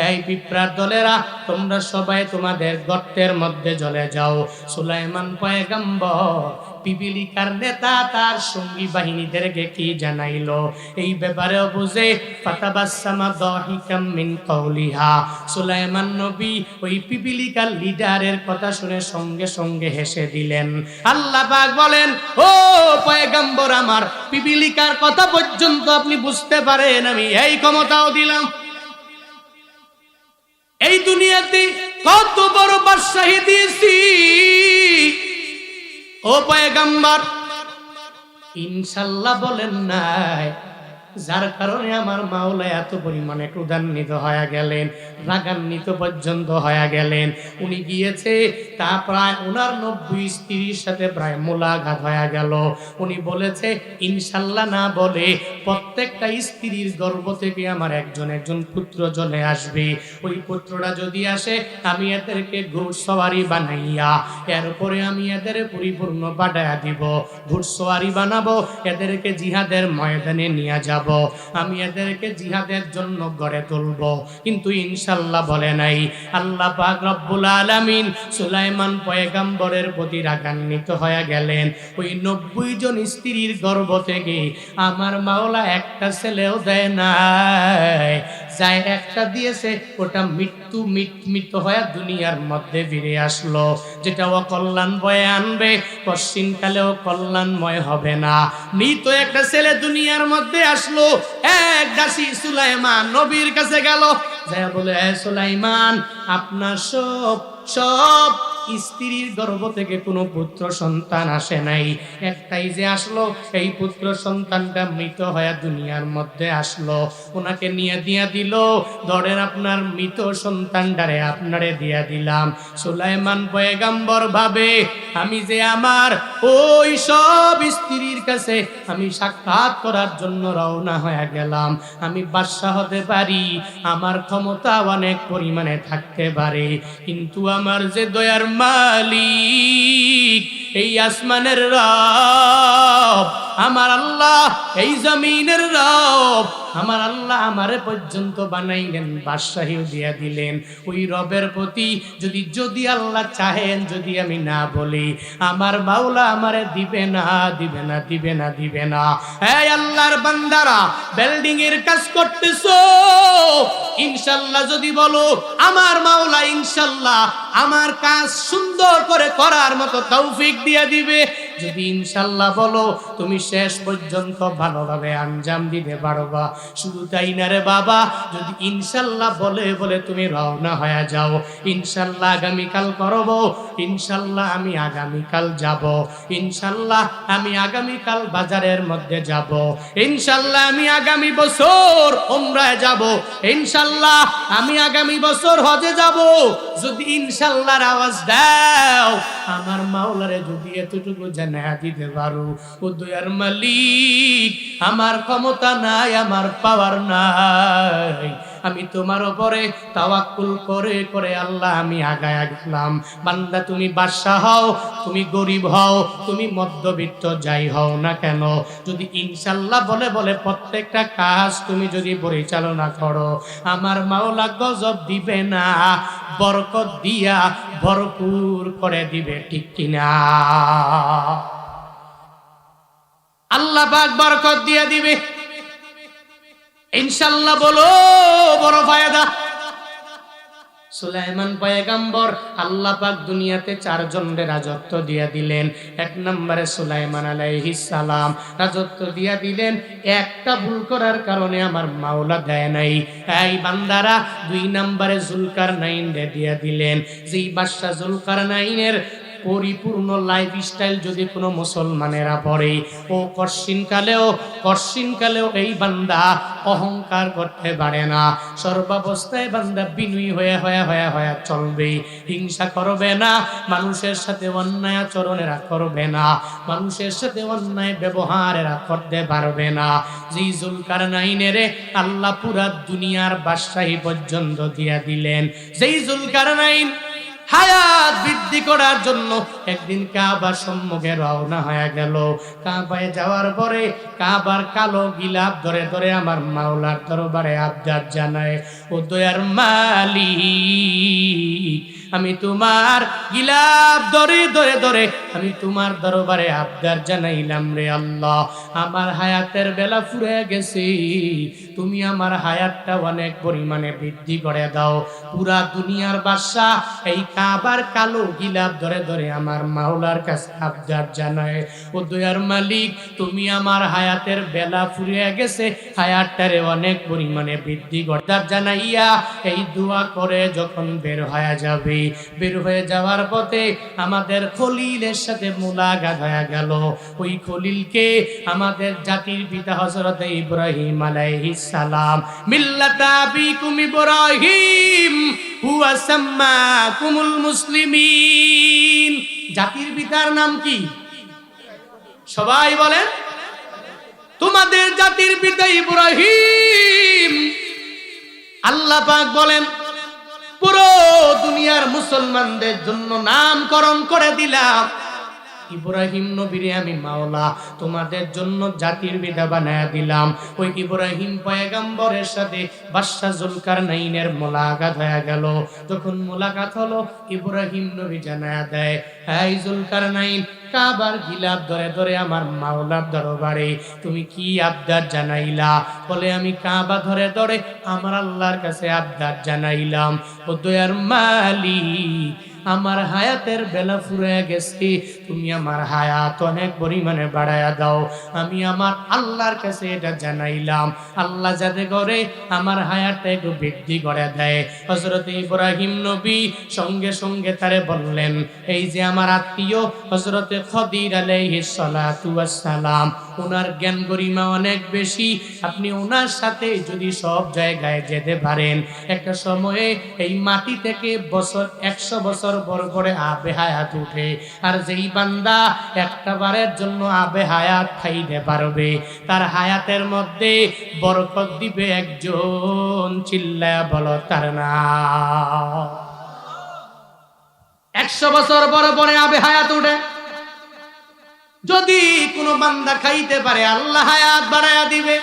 এই পিঁপড়ার দলেরা, তোমরা সবাই তোমাদের গর্তের মধ্যে চলে যাও। সুলাইমান পয়গম্বর পিপিলিকার নেতা তার সঙ্গী বাহিনীদেরকে কি জানাইলো, এই ব্যাপারেও বুঝে ফাতাবাসসামা দাহিকাম মিন কওলিহা, সুলাইমান নবী ওই পিপিলিকার লিডারের কথা শুনে সঙ্গে হেসে দিলেন। আল্লাহ পাক বলেন, ও পয়গম্বর আমার, পিপিলিকার কথা পর্যন্ত আপনি বুঝতে পারেন, আমি এই ক্ষমতাও দিলাম। এই দুনিয়াতে কত বড় বাদশাহী দিয়েছি ও পয়গম্বর, ইনশাআল্লাহ বলেন নাই, যার কারণে আমার মাওলা এত পরিমাণে ক্রোধান্বিত হয়ে গেলেন, রাগান্বিত পর্যন্ত হয়ে গেলেন। উনি গিয়েছে, তা প্রায় ওনার 90 স্ত্রীর সাথে প্রায় মোলাঘাত হয়ে গেল। উনি বলেছে ইনশাআল্লাহ না বলে প্রত্যেকটা স্ত্রীর গর্ভ থেকে আমার একজন পুত্র চলে আসবে। ওই পুত্রটা যদি আসে, আমি এদেরকে ঘোড়সওয়ারি বানাইয়া এরপরে আমি এদের পরিপূর্ণ বাড়াইয়া দিব, ঘোড়সওয়ারি বানাবো, এদেরকে জিহাদের ময়দানে নিয়ে যাব, আমি এদেরকে জিহাদের জন্য গড়ে তুলব। কিন্তু ইনশাআল্লাহ বলে নাই। আল্লাহ পাক রব্বুল আলামিন সুলাইমান পয়গম্বরের প্রতি রাগান্বিত হয়ে গেলেন। ওই 90 জন স্ত্রীর গর্ভ থেকে আমার মাওলা একটা ছেলেও দেয় নাই, যাই একটা দিয়েছে ওটা মৃত্যু হয়ে দুনিয়ার মধ্যে ফিরে আসলো, যেটা অকল্যাণ বয়ে আনবে, পশ্চিমকালেও কল্যাণময় হবে না। মৃত একটা ছেলে দুনিয়ার মধ্যে আসলো, এক দাসী সুলাইমান নবীর কাছে গেল, যা বলে, হে সুলাইমান, আপনার সব স্ত্রীর গর্ভ থেকে কোনো পুত্র সন্তান আসে নাই, একটাই যে আসলো, এই পুত্র সন্তানটা মৃত হয়ে দুনিয়ার মধ্যে আসলো, ওনাকে নিয়ে দিয়া দিল, ধরেন আপনার মৃত সন্তানটারে আপনারে দিয়া দিলাম। সুলাইমান পয়গম্বর ভাবে, আমি যে আমার ওই সব স্ত্রীর কাছে আমি সাক্ষাৎ করার জন্য রওনা হয়ে গেলাম, আমি বাদশা হতে পারি, আমার ক্ষমতা অনেক পরিমাণে থাকতে পারে, কিন্তু আমার যে দয়ার মালিক, এই আসমানের রব আমার আল্লাহ, এই জমিনের রব আমার আল্লাহ আমারে পর্যন্ত বানাইলেন, বাদশাহীও দিয়া দিলেন। ওই রবের প্রতি যদি আল্লাহ চাহেন, যদি আমি না বলি, আমার মাওলা আমারে দিবে না, দিবে না, দিবে না, দিবে না। এই আল্লাহর বান্দারা, বিল্ডিং এর কাজ করতেছো, ইনশাআল্লাহ যদি বলো, আমার মাওলা ইনশাআল্লাহ আমার কাজ সুন্দর করে করার মতো তৌফিক দিয়ে দিবে। যদি ইনশাআল্লাহ বলো, তুমি শেষ পর্যন্ত ভালোভাবে আঞ্জাম দিতে পারবা। শুধু তাই না রে বাবা, যদি ইনশাআল্লাহ বলে বলে তুমি রওনা হয়ে যাও, ইনশাআল্লাহ আগামীকাল করব, ইনশাআল্লাহ আমি আগামীকাল যাব, ইনশাআল্লাহ আমি আগামীকাল বাজারের মধ্যে যাব, ইনশাআল্লাহ আমি আগামী বছর উমরায় যাব, ইনশাআল্লাহ আমি আগামী বছর হজে যাব, যদি ইনশাআল্লাহর আওয়াজ দাও, আমার মাওলারে যদি এতটুকু জানা দিতে পারো, ও দয়ার মালিক, আমার ক্ষমতা নাই, আমার পাওয়ার নাই, আমি তোমার উপরে তাওয়াক্কুল করে করে আল্লাহ আমি আগায়া গেলাম। বান্দা তুমি বাদশাহ হও, তুমি গরিব হও, তুমি মধ্যবিত্ত যাই হও না কেন, যদি ইনশাআল্লাহ বলে বলে প্রত্যেকটা কাজ তুমি যদি পরিচালনা করো, আমার মাওলা গজব দিবে না, বরকত দিয়া ভরপুর করে দিবে, ঠিক কিনা? আল্লাহ পাক বরকত দিয়ে দিবে ইনশাআল্লাহ। বলো বড় ফায়দা। সুলাইমান পয়গম্বর, আল্লাহ পাক দুনিয়াতে 4 জনের রাজত্ব দিয়া দিলেন। 1 নম্বরে সুলাইমান আলাইহিস সালাম রাজত্ব দিয়া দিলেন, একটা ভুল করার কারণে আমার মাওলা দেয় নাই। এই বান্দারা, 2 নম্বরে জুলকারনাইন দিয়া দিলেন। যেই বাদশা জুলকারনাইনের পরিপূর্ণ লাইফস্টাইল যদি কোনো মুসলমানেরা পড়ে, ও কর্ষিনকালেও এই বান্দা অহংকার করতে পারে না, সর্বাবস্থায় বান্দা বিনয়ী হয়ে চলবে, হিংসা করবে না, মানুষের সাথে অন্যায় আচরণেরা করবে না, মানুষের সাথে অন্যায় ব্যবহারেরা করতে পারবে না। যেই জুলকারনাইনের আল্লাহ পুরা দুনিয়ার বাদশাহী পর্যন্ত দিয়া দিলেন। যেই জুলকারনাইন হায়াত বৃদ্ধি করার জন্য একদিন কাবার সম্মুখে রওনা হয়ে গেল। কাবায় যাওয়ার পরে কাবার কালো গিলাফ ধরে ধরে আমার মাওলার দরবারে আবদার জানায়, ও দয়ার মালিক, আমি তোমার গিলাফ ধরে ধরে ধরে আমি তোমার দরবারে আবদার জানাইলাম রে আল্লাহ, আমার হায়াতের বেলা ফুরে গেছে, তুমি আমার হায়াতটা অনেক পরিমাণে বৃদ্ধি করে দাও। পুরা দুনিয়ার বাদশা এই কাবার কালো গিলাফ ধরে ধরে আমার মাওলার কাছে আবদার জানায়, ও দয়ার মালিক, তুমি আমার হায়াতের বেলা ফুরে গেছে, হায়াতটারে অনেক পরিমাণে বৃদ্ধি করতে জানাইয়া এই দোয়া করে যখন বের হয়ে যাবে, বের হয়ে যাওয়ার পথে আমাদের খলিলের সাথে মুলাকাত হয়ে গেল। ওই খলিলকে আমাদের জাতির পিতা হযরত ইব্রাহিম আলাইহিস সালাম, মিল্লাতা আবিকুম ইব্রাহিম হুয়া সাম্মাকুমুল মুসলিমিন, জাতির পিতার নাম কি? সবাই বলেন, তোমাদের জাতির পিতা ইব্রাহিম। আল্লাহ পাক বলেন, পুরো দুনিয়ার মুসলমানদের জন্য নামকরণ করে দিলাম ইব্রাহিম নবীরে আমি মাওলা তোমাদের জন্য জাতির পিতা বানায়া দিলাম। ওই ইব্রাহিম পয়গম্বরের সাথে বাদশা জুলকারনাইনের মোলাকাত হয়ে গেল। যখন মোলাকাত হলো, ইব্রাহিম নবী জানায়া দেয়, এই জুলকারনাইন, কাবার গিলাফ ধরে ধরে আমার মাওলার দরবারে তুমি কি আবদার জানাইলা? বলে, আমি কাবা ধরে ধরে আমার আল্লাহর কাছে আবদার জানাইলাম, ও দয়ার মালিক, আমার হায়াতের বেলা ফুরে গেছে, তুমি আমার হায়াত অনেক পরিমাণে বাড়ায়া দাও। আমি আমার আল্লাহর কাছে এটা জানাইলাম, আল্লাহ যাতে করে আমার হায়াতটা একটু বৃদ্ধি করে দেয়। হযরত ইব্রাহিম নবী সঙ্গে সঙ্গে তারে বললেন, এই যে আমার আত্মীয় হযরত খদির আলাইহিস সালাতু ওয়াস সালাম, ওনার জ্ঞান গরিমা অনেক বেশি। আপনি ওনার সাথে যদি সব জায়গায় যেতে পারেন, একটা সময়ে এই মাটি থেকে বছর 100 বছর পর পরে আবে হায়াত উঠে। আর যেই বান্দা একটা বারের জন্য আবে হায়াত খাইতে পারবে, তার হায়াতের মধ্যে বরকত দিবে একজন। চিল্লায়া বলো তার নাম। 100 বছর পরে পরে আবে হায়াত উঠে। যদি কোনো বান্দা খাইতে পারে, আল্লাহ হায়াত বাড়ায়া দিবে।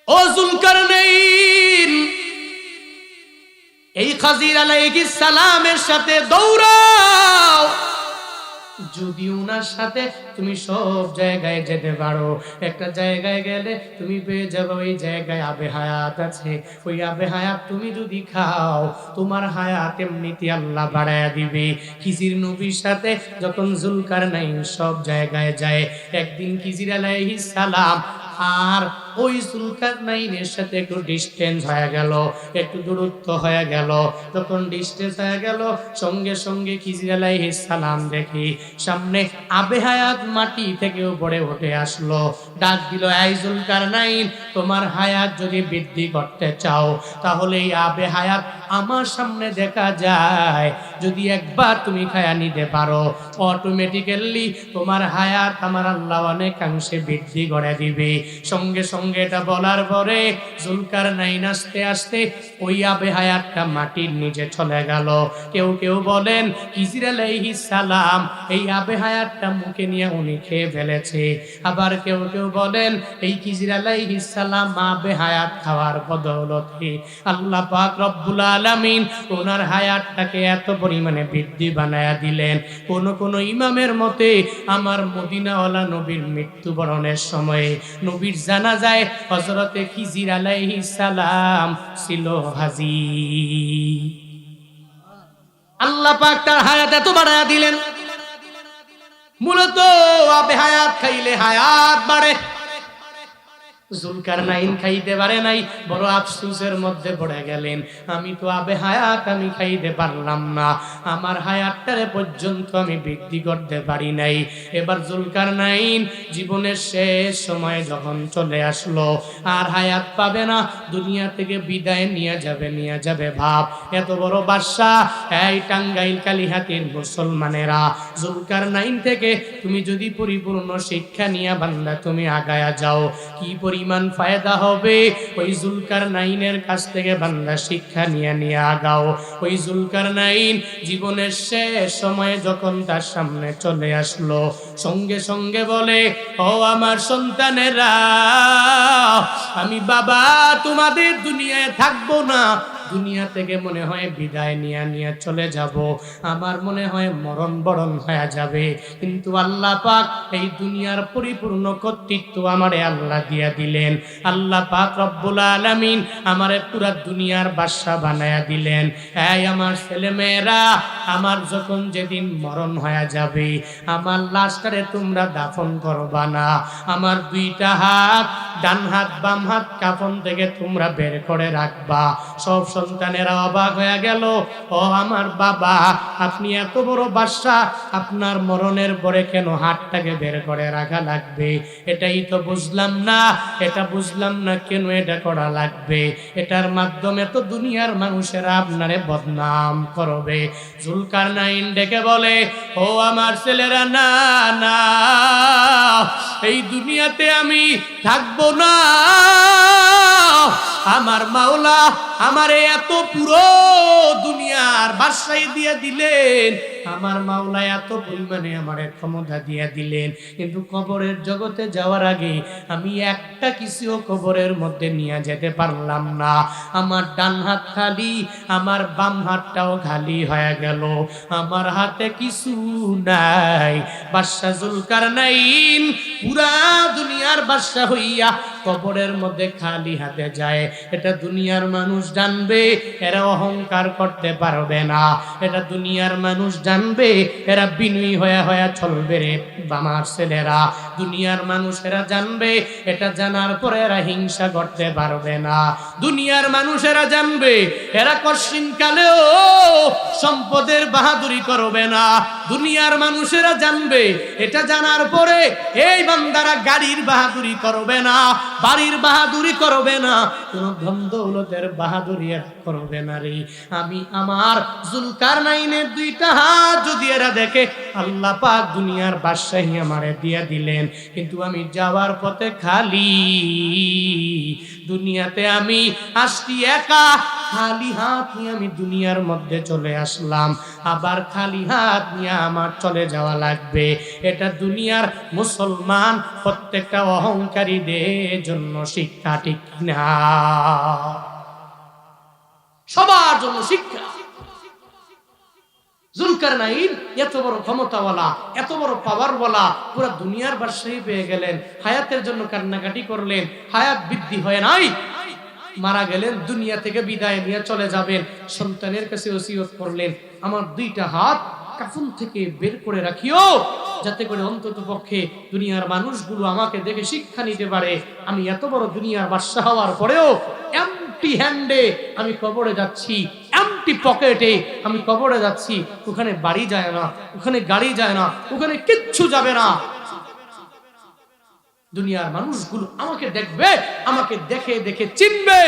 ও যুলকারনাইন, এই খাজির আলাইহিস সালামের সাথে দৌড়াও। যদি উনার সাথে তুমি সব জায়গায় যেতে পারো, একটা জায়গায় গেলে তুমি পেয়ে যাবে ওই জায়গায় আবে হায়াত আছে। ওই আবে হায়াত তুমি যদি খাও, তোমার হায়াত এমনিতে আল্লাহ বাড়ায়া দিবে। খিজির নবীর সাথে যখন যুলকারনাইন সব জায়গায় যায়, একদিন খিজির আলাইহিস সালাম আর ওই যুলকারনাইনের সাথে একটু ডিস্টেন্স হয়ে গেল, একটু দূরত্ব হয়ে গেল। যখন ডিস্টেন্স হয়ে গেল, সঙ্গে সঙ্গে খিজির আলাইহিস সালাম দেখি সামনে আবে হায়াত মাটি থেকে উপরে উঠে আসলো। ডাক দিল, এই যুলকারনাইন, তোমার হায়াত যদি বৃদ্ধি করতে চাও, তাহলে এই আবে হায়াত আমার সামনে দেখা যায়, যদি একবার তুমি খায়া নিতে পারো, অটোমেটিক্যালি তোমার হায়াত আমার আল্লাহ অনেকাংশে বৃদ্ধি করে দিবে। সঙ্গে সঙ্গে এটা বলার পরে যুলকারনাইন আস্তে আস্তে ওই আবে হায়াতটা মাটির নিচে চলে গেল। কেউ কেউ বলেন খিজির আলাইহিস সালাম এই আবে হায়াতটা মুখে নিয়ে উনি খেয়ে ফেলেছে। আবার কেউ কেউ বলেন এই খিজির আলাইহিস সালাম আবে হায়াত খাওয়ার বদৌলতে আল্লাহ পাক রব্বুল আলামিন ওনার হায়াতটাকে এত পরিমাণে বৃদ্ধি বানায়া দিলেন। কোন ইমামের মতে আমার মদিনাওয়ালা নবীর মৃত্যুবরণের সময়ে নবীর জানাজায় হযরতে খিজির আলাইহিস সালাম ছিল হাজির। আল্লাহ পাক তার হায়াত এত বাড়ায়া দিলেন। মূলত আবে হায়াত খাইলে হায়াত বাড়ে। যুলকারনাইন খাইতে পারে নাই, বড় আফসোসের মধ্যে পড়ে গেলেন, আমি তো আবে হায়াত আমি খাইতে পারলাম না, আমার হায়াতটারে পর্যন্ত আমি বৃদ্ধি করতে পারি নাই। এবার যুলকারনাইন জীবনের শেষ সময় যখন চলে আসলো, আর হায়াত পাবে না, দুনিয়া থেকে বিদায় নিয়ে যাবে ভাব। এত বড় বাদশা, এই টাঙ্গাইল কালিহাতির মুসলমানেরা, যুলকারনাইন থেকে তুমি যদি পরিপূর্ণ শিক্ষা নিয়ে বান্দা তুমি আগায়া যাও, কি পরিমাণ ফায়দা হবে। ওই যুলকারনাইনের কাছ থেকে বান্দা শিক্ষা নিয়ে আগাও। ওই যুলকারনাইন জীবনের শেষ সময়ে যখন তার সামনে চলে আসলো, সঙ্গে সঙ্গে বলে, ও আমার সন্তানেরা, আমি বাবা তোমাদের দুনিয়ায় থাকবো না, দুনিয়া থেকে মনে হয় বিদায় নিয়ে চলে যাব, আমার মনে হয় মরণ বরণ হয়ে যাবে। কিন্তু আল্লাহ পাক এই দুনিয়ার পরিপূর্ণ কর্তৃত্ব আমারে আল্লাহ দিয়া দিলেন। আল্লাহ পাক রব্বুল আলামিন আমারে পুরা দুনিয়ার বাদশা বানায়া দিলেন। এই আমার ছেলে মেয়েরা, আমার যখন যেদিন মরণ হয়ে যাবে, আমার লাশটারে তোমরা দাফন করবা না, আমার দুইটা হাত, ডান হাত বাম হাত কাফন থেকে তোমরা বের করে রাখবা। সব সন্তানেরা অবাক হয়ে গেল, ও আমার বাবা, আপনি এত বড় বাদশা, আপনার মরণের পরে কেন হাতটাকে বের করে রাখা লাগবে? এটাই তো বুঝলাম না, এটা বুঝলাম না কেন এটা করা লাগবে। এটার মাধ্যমে তো দুনিয়ার মানুষেরা আপনারে বদনাম করবে। যুলকারনাইন ডেকে বলে, ও আমার ছেলেরা, না না, এই দুনিয়াতে আমি থাকবো না। আমার মাওলা আমারে এত পুরো দুনিয়ার বাদশাহী দিয়ে দিলেন, আমার মাওলা এত পরিমাণে আমারে ক্ষমতা দিয়ে দিলেন, কিন্তু কবরের জগতে যাওয়ার আগে আমি একটা কিছুও কবরের মধ্যে নিয়ে যেতে পারলাম না। আমার ডান হাত খালি, আমার বাম হাতটাও খালি হয়ে গেল, আমার হাতে কিছু নাই। বাদশা যুলকারনাইন পুরা দুনিয়ার বাদশা হইয়া কবরের মধ্যে খালি হাতে যায়, এটা দুনিয়ার মানুষ জানবে, এরা অহংকার করতে পারবে না। এটা দুনিয়ার মানুষ জানবে, এরা বিনয়ী হয়ে চলবে রে আমার ছেলেরা। দুনিয়ার মানুষেরা জানবে, এটা জানার পরে এরা হিংসা করতে পারবে না। দুনিয়ার মানুষেরা জানবে, এরা কশিন কালেও সম্পদের বাহাদুরি করবে না। দুনিয়ার মানুষেরা জানবে, এটা জানার পরে এই বান্দারা গাড়ির বাহাদুরি করবে না, বাড়ির বাহাদুরি করবে না, কোন ধন দৌলতের বাহাদুরি করবে না রে। আমি আমার জুলকারনাইনের দুইটা হাত যদি এরা দেখে, আল্লাহ পাক দুনিয়ার বাদশাহী আমারে দিয়ে দিলেন, কিন্তু আমি যাওয়ার পথে খালি। দুনিয়াতে আমি আসছি একা, খালি হাত নিয়ে আমি দুনিয়ার মধ্যে চলে আসলাম, আবার খালি হাত নিয়ে আমার চলে যাওয়া লাগবে। এটা দুনিয়ার মুসলমান প্রত্যেকটা অহংকারীদের জন্য শিক্ষা, ঠিক না? সবার জন্য শিক্ষা। জুলকারনাইন এত বড় ক্ষমতাওয়ালা, এত বড় পাওয়ারওয়ালা, পুরো দুনিয়ার বাদশাহী পেয়ে গেলেন, হায়াতের জন্য কান্নাকাটি করলেন, হায়াত বৃদ্ধি হয় নাই, মারা গেলেন, দুনিয়া থেকে বিদায় নিয়ে চলে যাবেন। সন্তানের কাছে ওসিয়ত করলেন, আমার দুইটা হাত কাফন থেকে বের করে রাখিও, যাতে করে অন্তত পক্ষে দুনিয়ার মানুষগুলো আমাকে দেখে শিক্ষা নিতে পারে। আমি এত বড় দুনিয়ার বাদশা হওয়ার পরেও এমটি হ্যান্ডে আমি কবরে যাচ্ছি, এমটি পকেটে আমি কবরে যাচ্ছি। ওখানে বাড়ি যায় না, ওখানে গাড়ি যায় না, ওখানে কিচ্ছু যাবে না। দুনিয়ার মানুষগুলো আমাকে দেখবে, আমাকে দেখে দেখে চিনবে,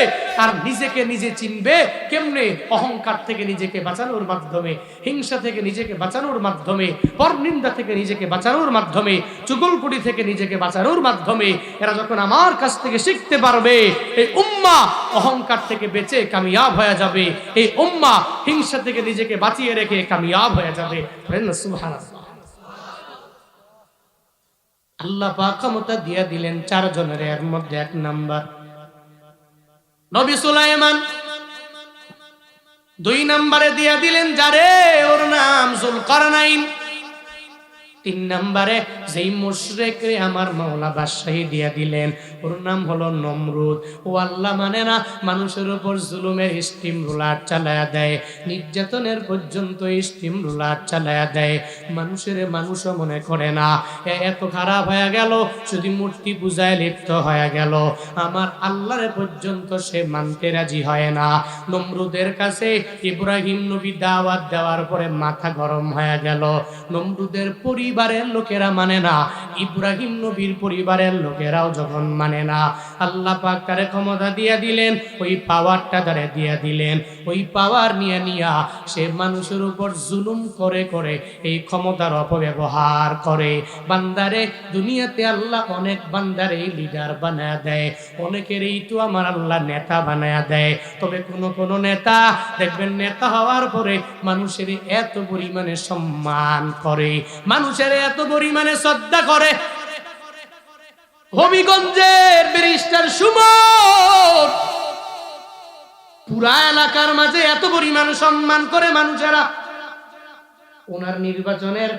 আর নিজেকে নিজে চিনবে কেমনে? অহংকার থেকে নিজেকে বাঁচানোর মাধ্যমে, হিংসা থেকে নিজেকে বাঁচানোর মাধ্যমে, পরনিন্দা থেকে নিজেকে বাঁচানোর মাধ্যমে, চুগলখড়ি থেকে নিজেকে বাঁচানোর মাধ্যমে। এরা যখন আমার কাছ থেকে শিখতে পারবে, এই উম্মাহ অহংকার থেকে বেঁচে কামিয়াব হয়ে যাবে, এই উম্মাহ হিংসা থেকে নিজেকে বাঁচিয়ে রেখে কামিয়াব হয়ে যাবে। সুবহানাল্লাহ। আল্লাহ পাক ক্ষমতা দিয়া দিলেন চারজনের, এর মধ্যে এক নাম্বার নবী সুলাইমান, দুই নম্বরে দিয়া দিলেন যারে, ওর নাম জুলকারনাইন, তিন নম্বরে যেই মুশরিক রে আমার মাওলা বাদশাহী দিয়া দিলেন, ওর নাম হলো নমরুদ। ও আল্লাহ মানে না, মানুষের উপর জুলুমের স্টিম রোলার চালায়া দেয়, নির্যাতনের পর্যন্ত স্টিম রোলার চালায়া দেয়, মানুষের মানুষও মনে করে না। এত খারাপ হয়ে গেল, যদি মূর্তি পূজায় লিপ্ত হয়ে গেল, আমার আল্লাহর পর্যন্ত সে মানতে রাজি হয় না। নমরুদের কাছে ইব্রাহিম নবী দাওয়াত দেওয়ার পরে মাথা গরম হয়ে গেল। নমরুদের পরিবারের লোকেরা মানে না, ইব্রাহিম নবীর পরিবারের লোকেরাও যখন মানে না, আল্লাহ পাক তারে ক্ষমতা দিয়ে দিলেন, ওই পাওয়ারটা তারে দিয়ে দিলেন। ওই পাওয়ার নিয়ে নিয়া সে মানুষের উপর জুলুম করে করে এই ক্ষমতার অপব্যবহার করে। বান্দারে দুনিয়াতে আল্লাহ অনেক বান্দারে লিডার বানায়া দেয়, অনেকের এই তো আমার আল্লাহ নেতা বানায়া দেয়। তবে কোন নেতা দেখবেন, নেতা হওয়ার পরে মানুষের এত পরিমাণে সম্মান করে, মানুষের এত পরিমাণে শ্রদ্ধা করে। হবিগঞ্জের ব্যারিস্টার সুমন পুরা এলাকার মাঝে এত পরিমাণ সম্মান করে মানুষেরা। ওনার নির্বাচনের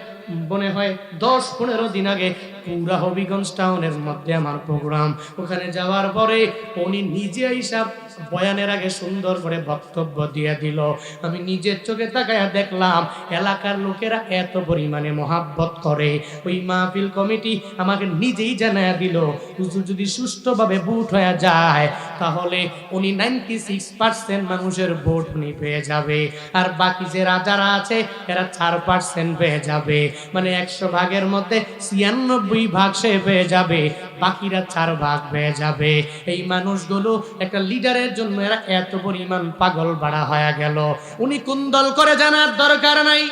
মনে হয় 10-15 দিন আগে পুরা হবিগঞ্জ টাউনের মধ্যে আমার প্রোগ্রাম। ওখানে যাওয়ার পরে উনি নিজে হিসাব বয়ানের আগে সুন্দর করে বক্তব্য দিয়ে দিল। আমি নিজের চোখে তাকায়া দেখলাম এলাকার লোকেরা এত পরিমাণে মহাব্বত করে। ওই মাহফিল কমিটি আমাকে নিজেই জানায়া দিল, হুজুর যদি সুষ্ঠুভাবে ভোট হয়ে যায় তাহলে উনি 96% মানুষের ভোট উনি পেয়ে যাবে, আর বাকি যে রাজারা আছে এরা 4% পেয়ে যাবে। মানে 100 ভাগের মধ্যে 96 ভাগ সে পেয়ে যাবে, বাকিরা 4 ভাগ পেয়ে যাবে। এই মানুষগুলো একটা লিডারের জন্য এরা এত পরিমাণ পাগল বাড়া হয়ে গেল। উনি কোন দল করে জানার দরকার নাই,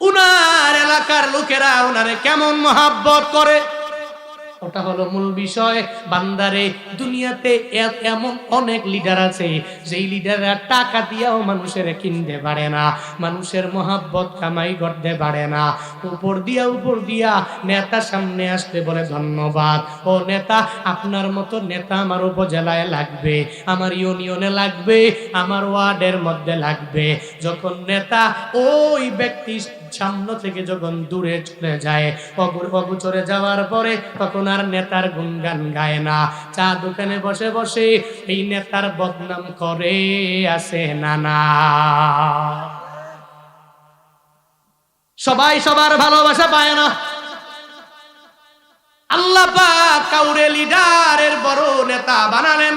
উনার এলাকার লোকেরা উনারে কেমন মহাব্বত করে ওটা হলো মূল বিষয়। বান্দারে দুনিয়াতে এমন অনেক লিডার আছে যেই লিডাররা টাকা দিয়েও মানুষের কিনতে পারে না, মানুষের মহাব্বত কামাই করতে পারে না। উপর দিয়া নেতা সামনে আসতে বলে ধন্যবাদ, ও নেতা আপনার মতো নেতা আমার উপজেলায় লাগবে, আমার ইউনিয়নে লাগবে, আমার ওয়ার্ডের মধ্যে লাগবে। যখন নেতা ওই ব্যক্তি সামনে থেকে যখন দূরে চলে যায়, অগুচরে যাওয়ার পরে তখন আর নেতার গুণগান গায় না, চা দোকানে বসে বসে এই নেতার বদনাম করে আসে নানা। সবাই সবার ভালোবাসা পায় না। আল্লাহ পাক কাউরে লিডারের বড় নেতা বানালেন,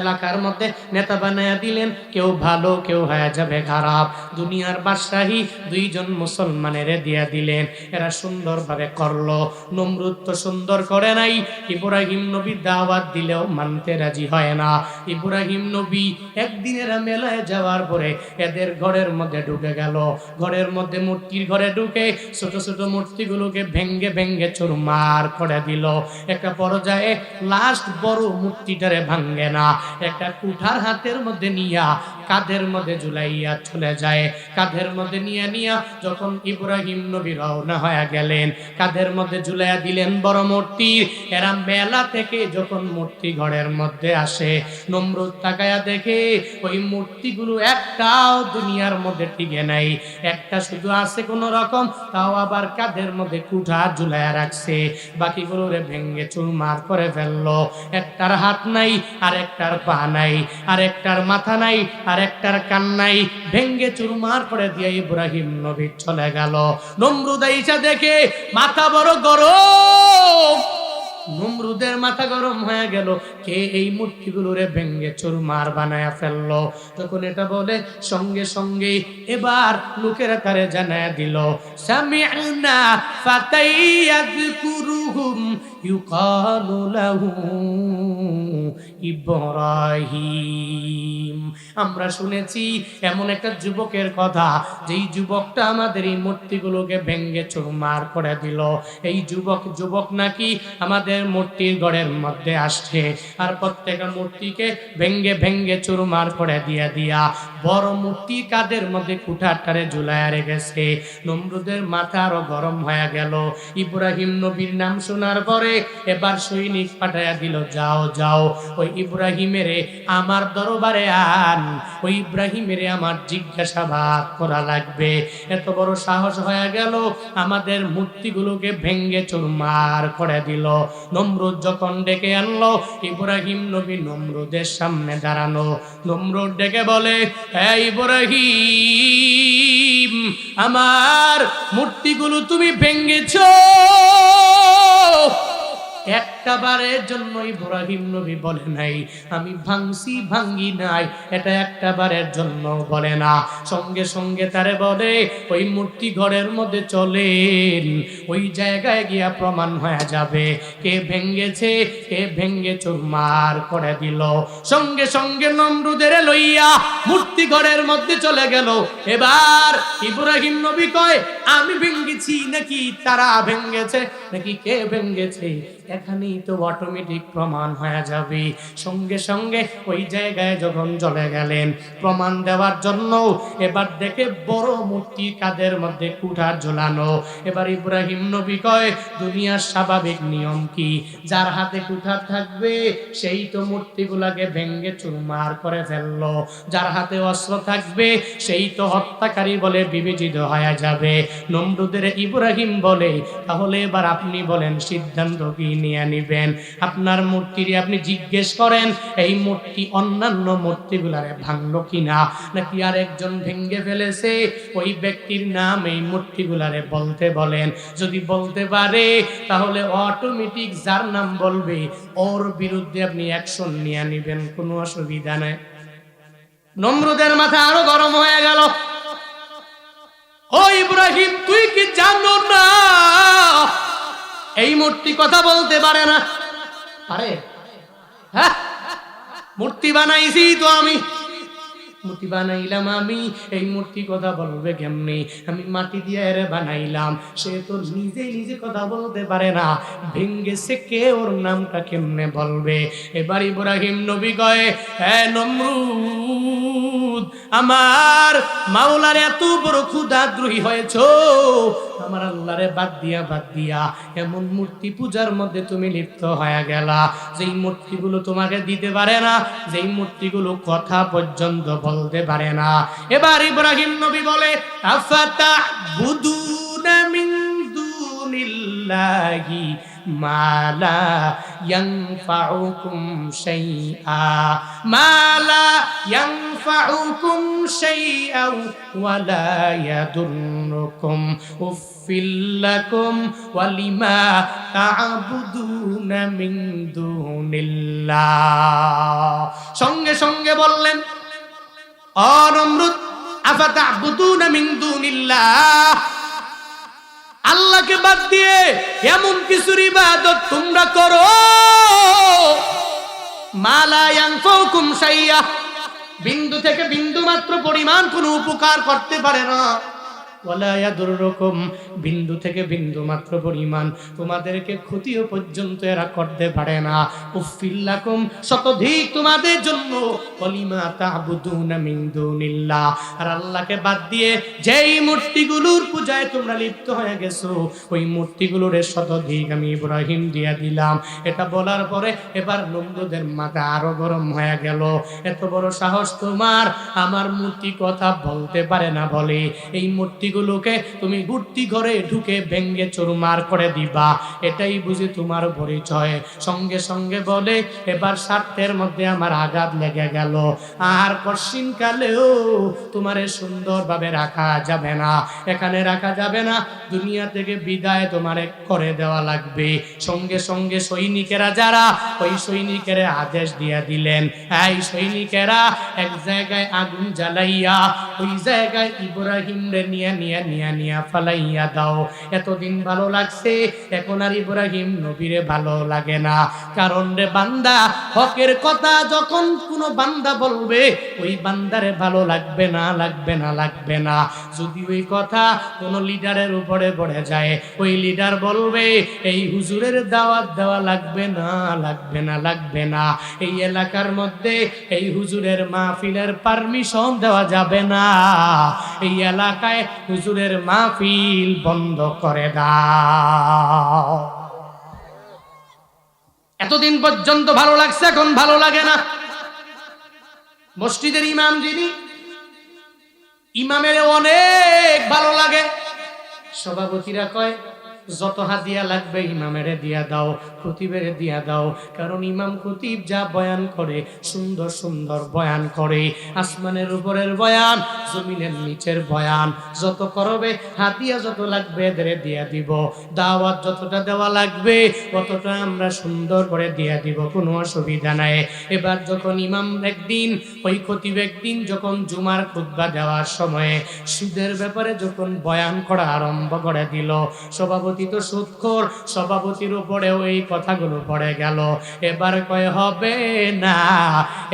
এলাকার মধ্যে নেতা বানায়া দিলেন। কেউ ভালো, কেউ হয়ে যাবে খারাপ। দুনিয়ার বাদশাহী দুইজন মুসলমানের দিয়া দিলেন, এরা সুন্দরভাবে করলো। নমরুদ তো সুন্দর করে নাই। ইব্রাহিম নবী দাওয়াত দিলেও মানতে রাজি হয় না। ইব্রাহিম নবী একদিনের মেলায় যাওয়ার পরে এদের ঘরের মধ্যে ঢুকে গেল। ঘরের মধ্যে মূর্তির ঘরে ঢুকে ছোট ছোট মূর্তিগুলোকে ভেঙ্গে ভেঙ্গে চুরমার করে দিল। একটা পর্যায়ে লাস্ট বড় মূর্তিটারে ভাঙ্গে না, একটা কুঠার হাতের মধ্যে নিয়া কাঁধের মধ্যে ঝুলাইয়া চলে যায়। কাঁধের মধ্যে নিয়া যখন ইব্রাহিম নবী রওনা হয়ে গেলেন, কাঁধের মধ্যে ঝুলাইয়া দিলেন বড় মূর্তি। এরা মেলা থেকে যখন মূর্তি ঘরের মধ্যে আসে, নমরুদ তাকায়া দেখে ওই মূর্তিগুলো একটাও দুনিয়ার মধ্যে টিকে নাই। একটা শুধু আছে কোন রকম, তাও আবার কাঁধের মধ্যে কুঠার ঝুলাইয়া রাখছে। বাকিগুলোরে ভেঙ্গে চুরমার করে ফেললো। একটার হাত নাই, আর একটার পা নাই, আর একটার মাথা নাই, আর একটার কান নাই। ভেঙ্গে চুরমার করে দিয়ে ইব্রাহিম নবী চলে গেল। নমরুদ আইসা দেখে মাথা বড় গরম। নমরুদের মাথা গরম হয়ে গেল, কে এই মূর্তিগুলোরে ভেঙ্গে চুরমার বানায়া ফেললো। যখন এটা বলে সঙ্গে সঙ্গে এবার লোকেরা তারে জানায়া দিল, সামি'না ফাতাইয়াযকুরুহুম ইউকালু লাহু ইব্রাহিম। আমরা শুনেছি এমন একটা যুবকের কথা, যেই যুবকটা আমাদের এই মূর্তিগুলোকে ভেঙ্গে চুরমার করে দিল। এই যুবক নাকি আমাদের মূর্তির ঘরের মধ্যে আসছে, আর প্রত্যেকটা মূর্তিকে ভেঙ্গে ভেঙ্গে চুরমার করে দিয়া বড় মূর্তি কাদের মধ্যে কুঠারটারে ঝুলায়া রেখেছে। নমরুদের মাথা আরো গরম হয়ে গেল। ইব্রাহিম নবীর নাম শোনার পরে এবার সৈনিক পাঠাইয়া দিল, যাও যাও ওই ইব্রাহিমের আমার দরবারে আন, ওই ইব্রাহিমের আমার জিজ্ঞাসাবাদ করা লাগবে। এত বড় সাহস হয়ে গেল, আমাদের মূর্তিগুলোকে ভেঙ্গে চুরমার করে দিল। নমরুদ যখন ডেকে আনলো, ইব্রাহিম নবী নমরুদের সামনে দাঁড়ানো। নমরুদ ডেকে বলে, হে ইব্রাহিম, আমার মূর্তিগুলো তুমি ভেঙ্গেছো। একটা বারের জন্য ইব্রাহিম নবী বলে নাই আমি ভাঙছি ভাঙ্গি নাই, এটা একটা বারের জন্য বলে না। সঙ্গে সঙ্গে তারে বলে, ওই মূর্তি ঘরের মধ্যে চলেন, ওই জায়গায় গিয়া প্রমাণ হয়ে যাবে কে ভেঙ্গেছে, কে ভেঙ্গে চুরমার করে দিল। সঙ্গে সঙ্গে নমরুদের লইয়া মূর্তি ঘরের মধ্যে চলে গেল। এবার ইব্রাহিম নবী কয়, আমি ভেঙ্গেছি নাকি তারা ভেঙ্গেছে, নাকি কে ভেঙ্গেছে, এখানেই তো অটোমেটিক প্রমাণ হয়ে যাবে। সঙ্গে সঙ্গে ওই জায়গায় যখন চলে গেলেন প্রমাণ দেওয়ার জন্য, এবার দেখে বড় মূর্তি কাদের মধ্যে কুঠার ঝোলানো। এবার ইব্রাহিম নবী কয়, দুনিয়ার স্বাভাবিক নিয়ম কি, যার হাতে কুঠার থাকবে সেই তো মূর্তিগুলাকে ভেঙ্গে চুরমার করে ফেললো, যার হাতে অস্ত্র থাকবে সেই তো হত্যাকারী বলে বিবেচিত হয়ে যাবে। নমরুদের ইব্রাহিম বলে, তাহলে এবার আপনি বলেন সিদ্ধান্ত কি নিয়ে নিবেন? আপনার মূর্তিরে আপনি জিজ্ঞেস করেন এই মূর্তি অন্যান্য মূর্তিগুলারে ভাঙলো কিনা, নাকি আর একজন ভেঙ্গে ফেলেছে, ওই ব্যক্তির নাম এই মূর্তিগুলারে বলতে বলেন। যদি বলতে পারে তাহলে অটোমেটিক যার নাম বলবে ওর বিরুদ্ধে আপনি অ্যাকশন নিয়ে নিবেন, কোনো অসুবিধা নাই। নমরুদের মাথা আরো গরম হয়ে গেল। ও ইব্রাহিম, তুই কি জানো না এই মূর্তি কথা বলতে পারে না? পারে? হ্যাঁ, মূর্তি বানাইছি তো আমি, মূর্তি বানাইলাম আমি, এই মূর্তি কথা বলবে কেমনি? আমি মাটি দিয়ে এর বানাইলাম, সে তো নিজে নিজে কথা বলতে পারে না, ভেঙ্গেছে কে, ওর নামটা কেমনে বলবে? এবার ইব্রাহিম নবী কয়, হ্যাঁ নমরুদ, আমার মাওলার এত বড় ক্ষুধাদ্রোহী হয়েছো, আমার আল্লাহরে বাদ দিয়া এমন মূর্তি পূজার মধ্যে তুমি লিপ্ত হয়ে গেলা, যেই মূর্তিগুলো তোমাকে দিতে পারে না, যেই মূর্তিগুলো কথা পর্যন্ত বলতে পারে না। এবার ইব্রাহিম নবী বলে, আফাতা'বুদুনা মিন বিল্লাহি মা লা ইয়ানফাউকুম শাইআ মা লা ইয়ানফাউকুম শাইআ ওয়া লা ইয়াদুররুকুম উফিল লাকুম ওয়া লিমা তা'বুদুনা মিন দুনিল্লাহ। সঙ্গে সঙ্গে বললেন, ও নমরুদ, আফাতা'বুদুনা মিন দুনিল্লাহ, আল্লাহকে বাদ দিয়ে এমন কিছুর ইবাদত তোমরা করো মা লা ইয়ানফাউকুম শাইআ, বিন্দু থেকে বিন্দু মাত্র পরিমাণ কোনো উপকার করতে পারে না, ওয়ালা ইয়াদুররুকুম, বিন্দু থেকে বিন্দু মাত্র পরিমাণ তোমাদেরকে ক্ষতিও পর্যন্ত এরা করতে পারে না। উফিল লাকুম, শতধিক তোমাদের জন্য, ওয়ালিমা তা'বুদুনা মিন দুনিল্লাহ, আর আল্লাহকে বাদ দিয়ে যেই মূর্তিগুলোর পূজায় তোমরা লিপ্ত হয়ে গেছো ওই মূর্তিগুলোর শতধিক আমি ইব্রাহিম দিয়া দিলাম। এটা বলার পরে এবার নমরুদের মাথা আরো গরম হয়ে গেল। এত বড় সাহস তোমার, আমার মূর্তি কথা বলতে পারে না বলে এই মূর্তিগুলোকে তুমি মূর্তি ঘরে ঢুকে ভেঙ্গে চুরমার করে দিবা, এটাই বুঝি তোমার পরিচয়। সঙ্গে সঙ্গে বলে, এবার স্বার্থের মধ্যে আমার আঘাত লেগে গেল, আর কশিন কালেও তোমারে সুন্দরভাবে রাখা যাবে না, এখানে রাখা যাবে না, দুনিয়া থেকে বিদায় তোমারে করে দেওয়া লাগবে। সঙ্গে সঙ্গে সৈনিকেরা যারা, ওই সৈনিকেরা আদেশ দিয়ে দিলেন, এই সৈনিকেরা এক জায়গায় আগুন জ্বালাইয়া ওই জায়গায় ইব্রাহিম রে নিয়ে নিয়ে নিয়ে নিয়ে ফালাইয়া দাও। এতদিন ভালো লাগছে, এখন আর ইব্রাহিম নবীরে ভালো লাগে না। কারণ রে বান্দা, হকের কথা যখন কোনো বান্দা বলবে ওই বান্দারে ভালো লাগবে না, লাগবে না, লাগবে না। যদি ওই কথা কোনো লিডারের উপরে পড়ে যায়, ওই লিডার বলবে এই হুজুরের দাওয়াত দেওয়া লাগবে না, লাগবে না, লাগবে না, এই এলাকার মধ্যে এই হুজুরের মাহফিলের পারমিশন দেওয়া যাবে না, এই এলাকায় হুজুরের মাহফিল বন্ধ করে দাও। এতদিন পর্যন্ত ভালো লাগছে, এখন ভালো লাগে না। মসজিদের ইমাম যিনি, ইমামের অনেক ভালো লাগে। সভাপতিরা কয় যত হাদিয়া লাগবে ইমামেরে দিয়া দাও, খতিবেরে দিয়া দাও, কারণ ইমাম খতিব যা বয়ান করে সুন্দর সুন্দর বয়ান করে, আসমানের উপরের বয়ান, জমিনের নিচের বয়ান, যত করবে হাদিয়া যত লাগবে এদের দিয়া দিব, দাওয়াত যতটা দেওয়া লাগবে ততটা আমরা সুন্দর করে দিয়া দিব, কোনো অসুবিধা নাই। এবার যখন ইমাম একদিন, ওই খতিব একদিন যখন জুমার খুতবা দেওয়ার সময়ে সুদের ব্যাপারে যখন বয়ান করা আরম্ভ করে দিল, সভাপতি তো সুদখোর, সভাপতির উপরে ওই কথাগুলো পড়ে গেল। এবার কয় হবে না,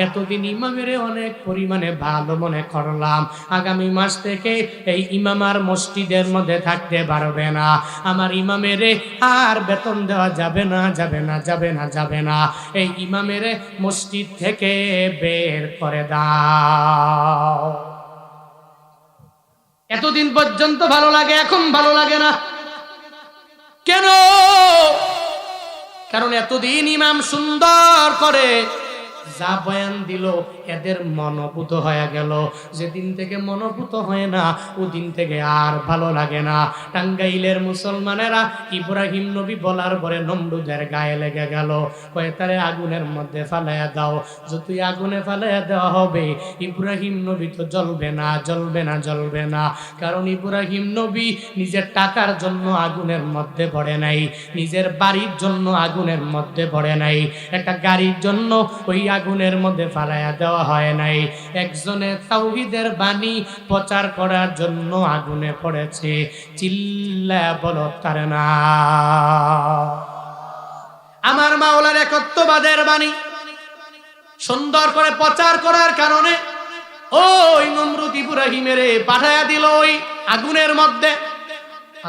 এতদিন ইমামের অনেক পরিমাণে ভালো মনে করলাম, আগামী মাস থেকে এই ইমাম আর মসজিদের মধ্যে থাকতে পারবে না, আমার ইমামের আর বেতন দেওয়া যাবে না, যাবে না, যাবে না, যাবে না, এই ইমামের মসজিদ থেকে বের করে দাও। এতদিন পর্যন্ত ভালো লাগে, এখন ভালো লাগে না। কেন? কারণ এতদিন ইমাম সুন্দর করে যা বয়ান দিল এদের মনোভূত হয়ে গেল। যেদিন থেকে মনোভূত হয় না ওদিন থেকে আর ভালো লাগে না। টাঙ্গাইলের মুসলমানেরা ইব্রাহিম নবী বলার পরে নমরুদের গায়ে লেগে গেল, কয়ে তারে আগুনের মধ্যে ফালাইয়া দাও। যতই আগুনে ফালাইয়া দেওয়া হবে ইব্রাহিম নবী তো জ্বলবে না, জ্বলবে না, জ্বলবে না। কারণ ইব্রাহিম নবী নিজের টাকার জন্য আগুনের মধ্যে পড়ে নাই, নিজের বাড়ির জন্য আগুনের মধ্যে পড়ে নাই, একটা গাড়ির জন্য ওই আগুনের মধ্যে ফালাইয়া দেওয়া হয় নাই। একজনের তাওহীদের বাণী প্রচার করার জন্য আগুনে পড়েছে। চিল্লা বলো তার না। আমার মাওলার একত্ববাদের বাণী সুন্দর করে প্রচার করার কারণে ওই নমরুদ ইব্রাহিমের পাঠায়া দিল ওই আগুনের মধ্যে।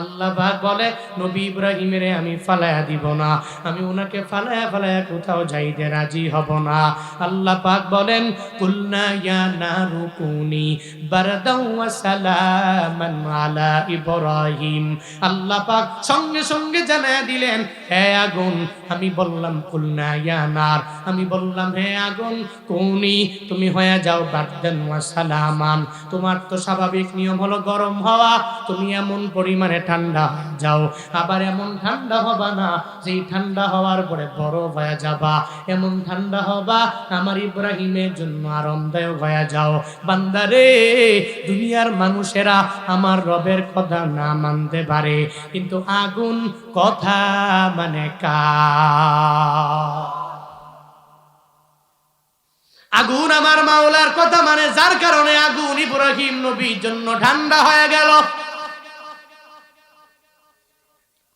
আল্লাহ পাক বলে নবী ইব্রাহিমের আমি ফালায়া দিব না, আমি ওনাকে ফালায়া ফালায়া কোথাও যাইতে রাজি হব না। আল্লাহ পাক বলেন কুলনা ইয়া নারু কুনি বারদাও ওয়া সালামান আলা ইব্রাহিম। আল্লাহ পাক সঙ্গে সঙ্গে জানায়া দিলেন, হে আগুন, আমি বললাম কুলনা ইয়া নার, আমি বললাম হে আগুন কুনি তুমি হয়ে যাও বারদান ওয়া সালামান। তোমার তো স্বাভাবিক নিয়ম হলো গরম হওয়া, তুমি এমন পরিমাণে ঠান্ডা হয়ে যাও, আবার এমন ঠান্ডা হবা না যেই ঠান্ডা হওয়ার পরে বরফ হয়ে যাবা, এমন ঠান্ডা হবা আমার ইব্রাহিমের জন্য আরামদায়ক হয়ে যাও। বান্দারে, দুনিয়ার মানুষেরা আমার রবের কথা না মানতে পারে, কিন্তু আগুন কথা মানে আগুন আমার মাওলার কথা মানে, যার কারণে আগুন ইব্রাহিম নবীর জন্য ঠান্ডা হয়ে গেল।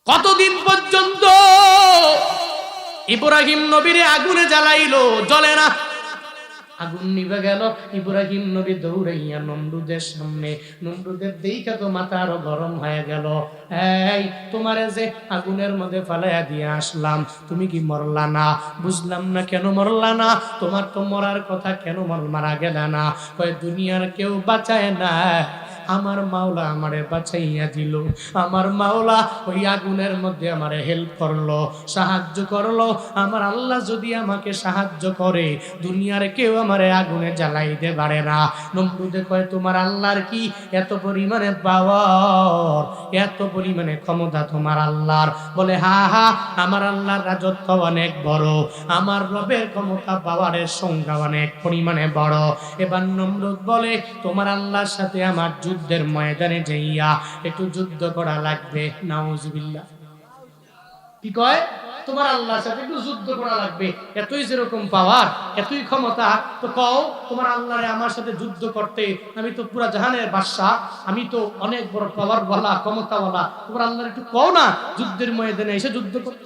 কতদিন পর্যন্ত ইব্রাহিম নবীরে আগুনে জ্বালাইলো, জ্বলে না, আগুন নিভে গেল। ইব্রাহিম নবী দৌড়াইয়া নমরুদের সামনে, নমরুদের দেইখা তো মাথা আরো গরম হয়ে গেল। এই তোমারে যে আগুনের মধ্যে ফালাইয়া দিয়ে আসলাম, তুমি কি মরলা না? বুঝলাম না কেন মরলা না, তোমার তো মরার কথা, কেন মারা গেলা না? কয় দুনিয়ার কেউ বাঁচায় না, আমার মাওলা আমারে বাঁচাইয়া দিল। আমার মাওলা ওই আগুনের মধ্যে আমারে হেল্প করলো, সাহায্য করলো। আমার আল্লাহ যদি আমাকে সাহায্য করে, দুনিয়ার কেউ আমারে আগুনে জ্বালাইতে পারে না। নমরুদে কয় তোমার আল্লাহর কি এত পরিমাণে পাওয়ার, এত পরিমাণে ক্ষমতা তোমার আল্লাহর? বলে হা হা, আমার আল্লাহর রাজত্ব অনেক বড়, আমার রবের ক্ষমতা পাওয়ারের সংখ্যা অনেক পরিমাণে বড়। এবার নমরুদ বলে তোমার আল্লাহর সাথে আমার যুদ্ধের ময়দানে যাইয়া একটু যুদ্ধ করা লাগবে। নাউজুবিল্লাহ। কি কয়? তোমার আল্লাহর সাথে একটু যুদ্ধ করা লাগবে। এতই যেরকম পাওয়ার, এতই ক্ষমতা, তো কও তোমার আল্লাহরে আমার সাথে যুদ্ধ করতে, আমি তো পুরা জাহানের বাদশা, আমি তো অনেক বড় পাওয়ার ওয়ালা, ক্ষমতা ওয়ালা, তোমার আল্লাহর একটু কও না যুদ্ধের ময়দানে এসে যুদ্ধ করতে।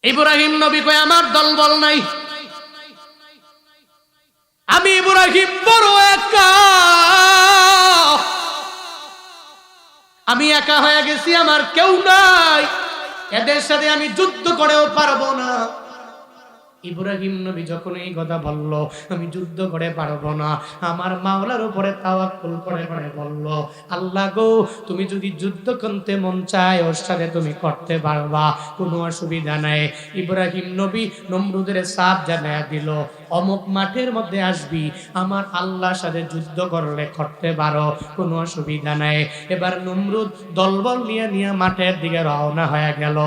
ইব্রাহিম নবী কয় আমার দলবল নাই, আমি ইব্রাহিম বড় একা, আমি একা হয়ে গেছি, আমার কেউ নাই, এদের সাথে আমি যুদ্ধ করেও পারবো না। ইব্রাহিম নবী যখন এই কথা বলল আমি যুদ্ধ করে পারবো না, আমার মাওলার উপরে তাওয়াক্কুল করে বলল আল্লাহ গো, তুমি যদি যুদ্ধ করতে মন চায় ওর সাথে তুমি করতে পারবা, কোনো অসুবিধা নাই। ইব্রাহিম নবী নমরুদের সাথ জানায়া দিল, অমুক মাঠের মধ্যে আসবি, আমার আল্লাহর সাথে যুদ্ধ করলে করতে পারো, কোনো অসুবিধা নাই। এবার নমরুদ দলবল নিয়ে মাঠের দিকে রওনা হয়ে গেল।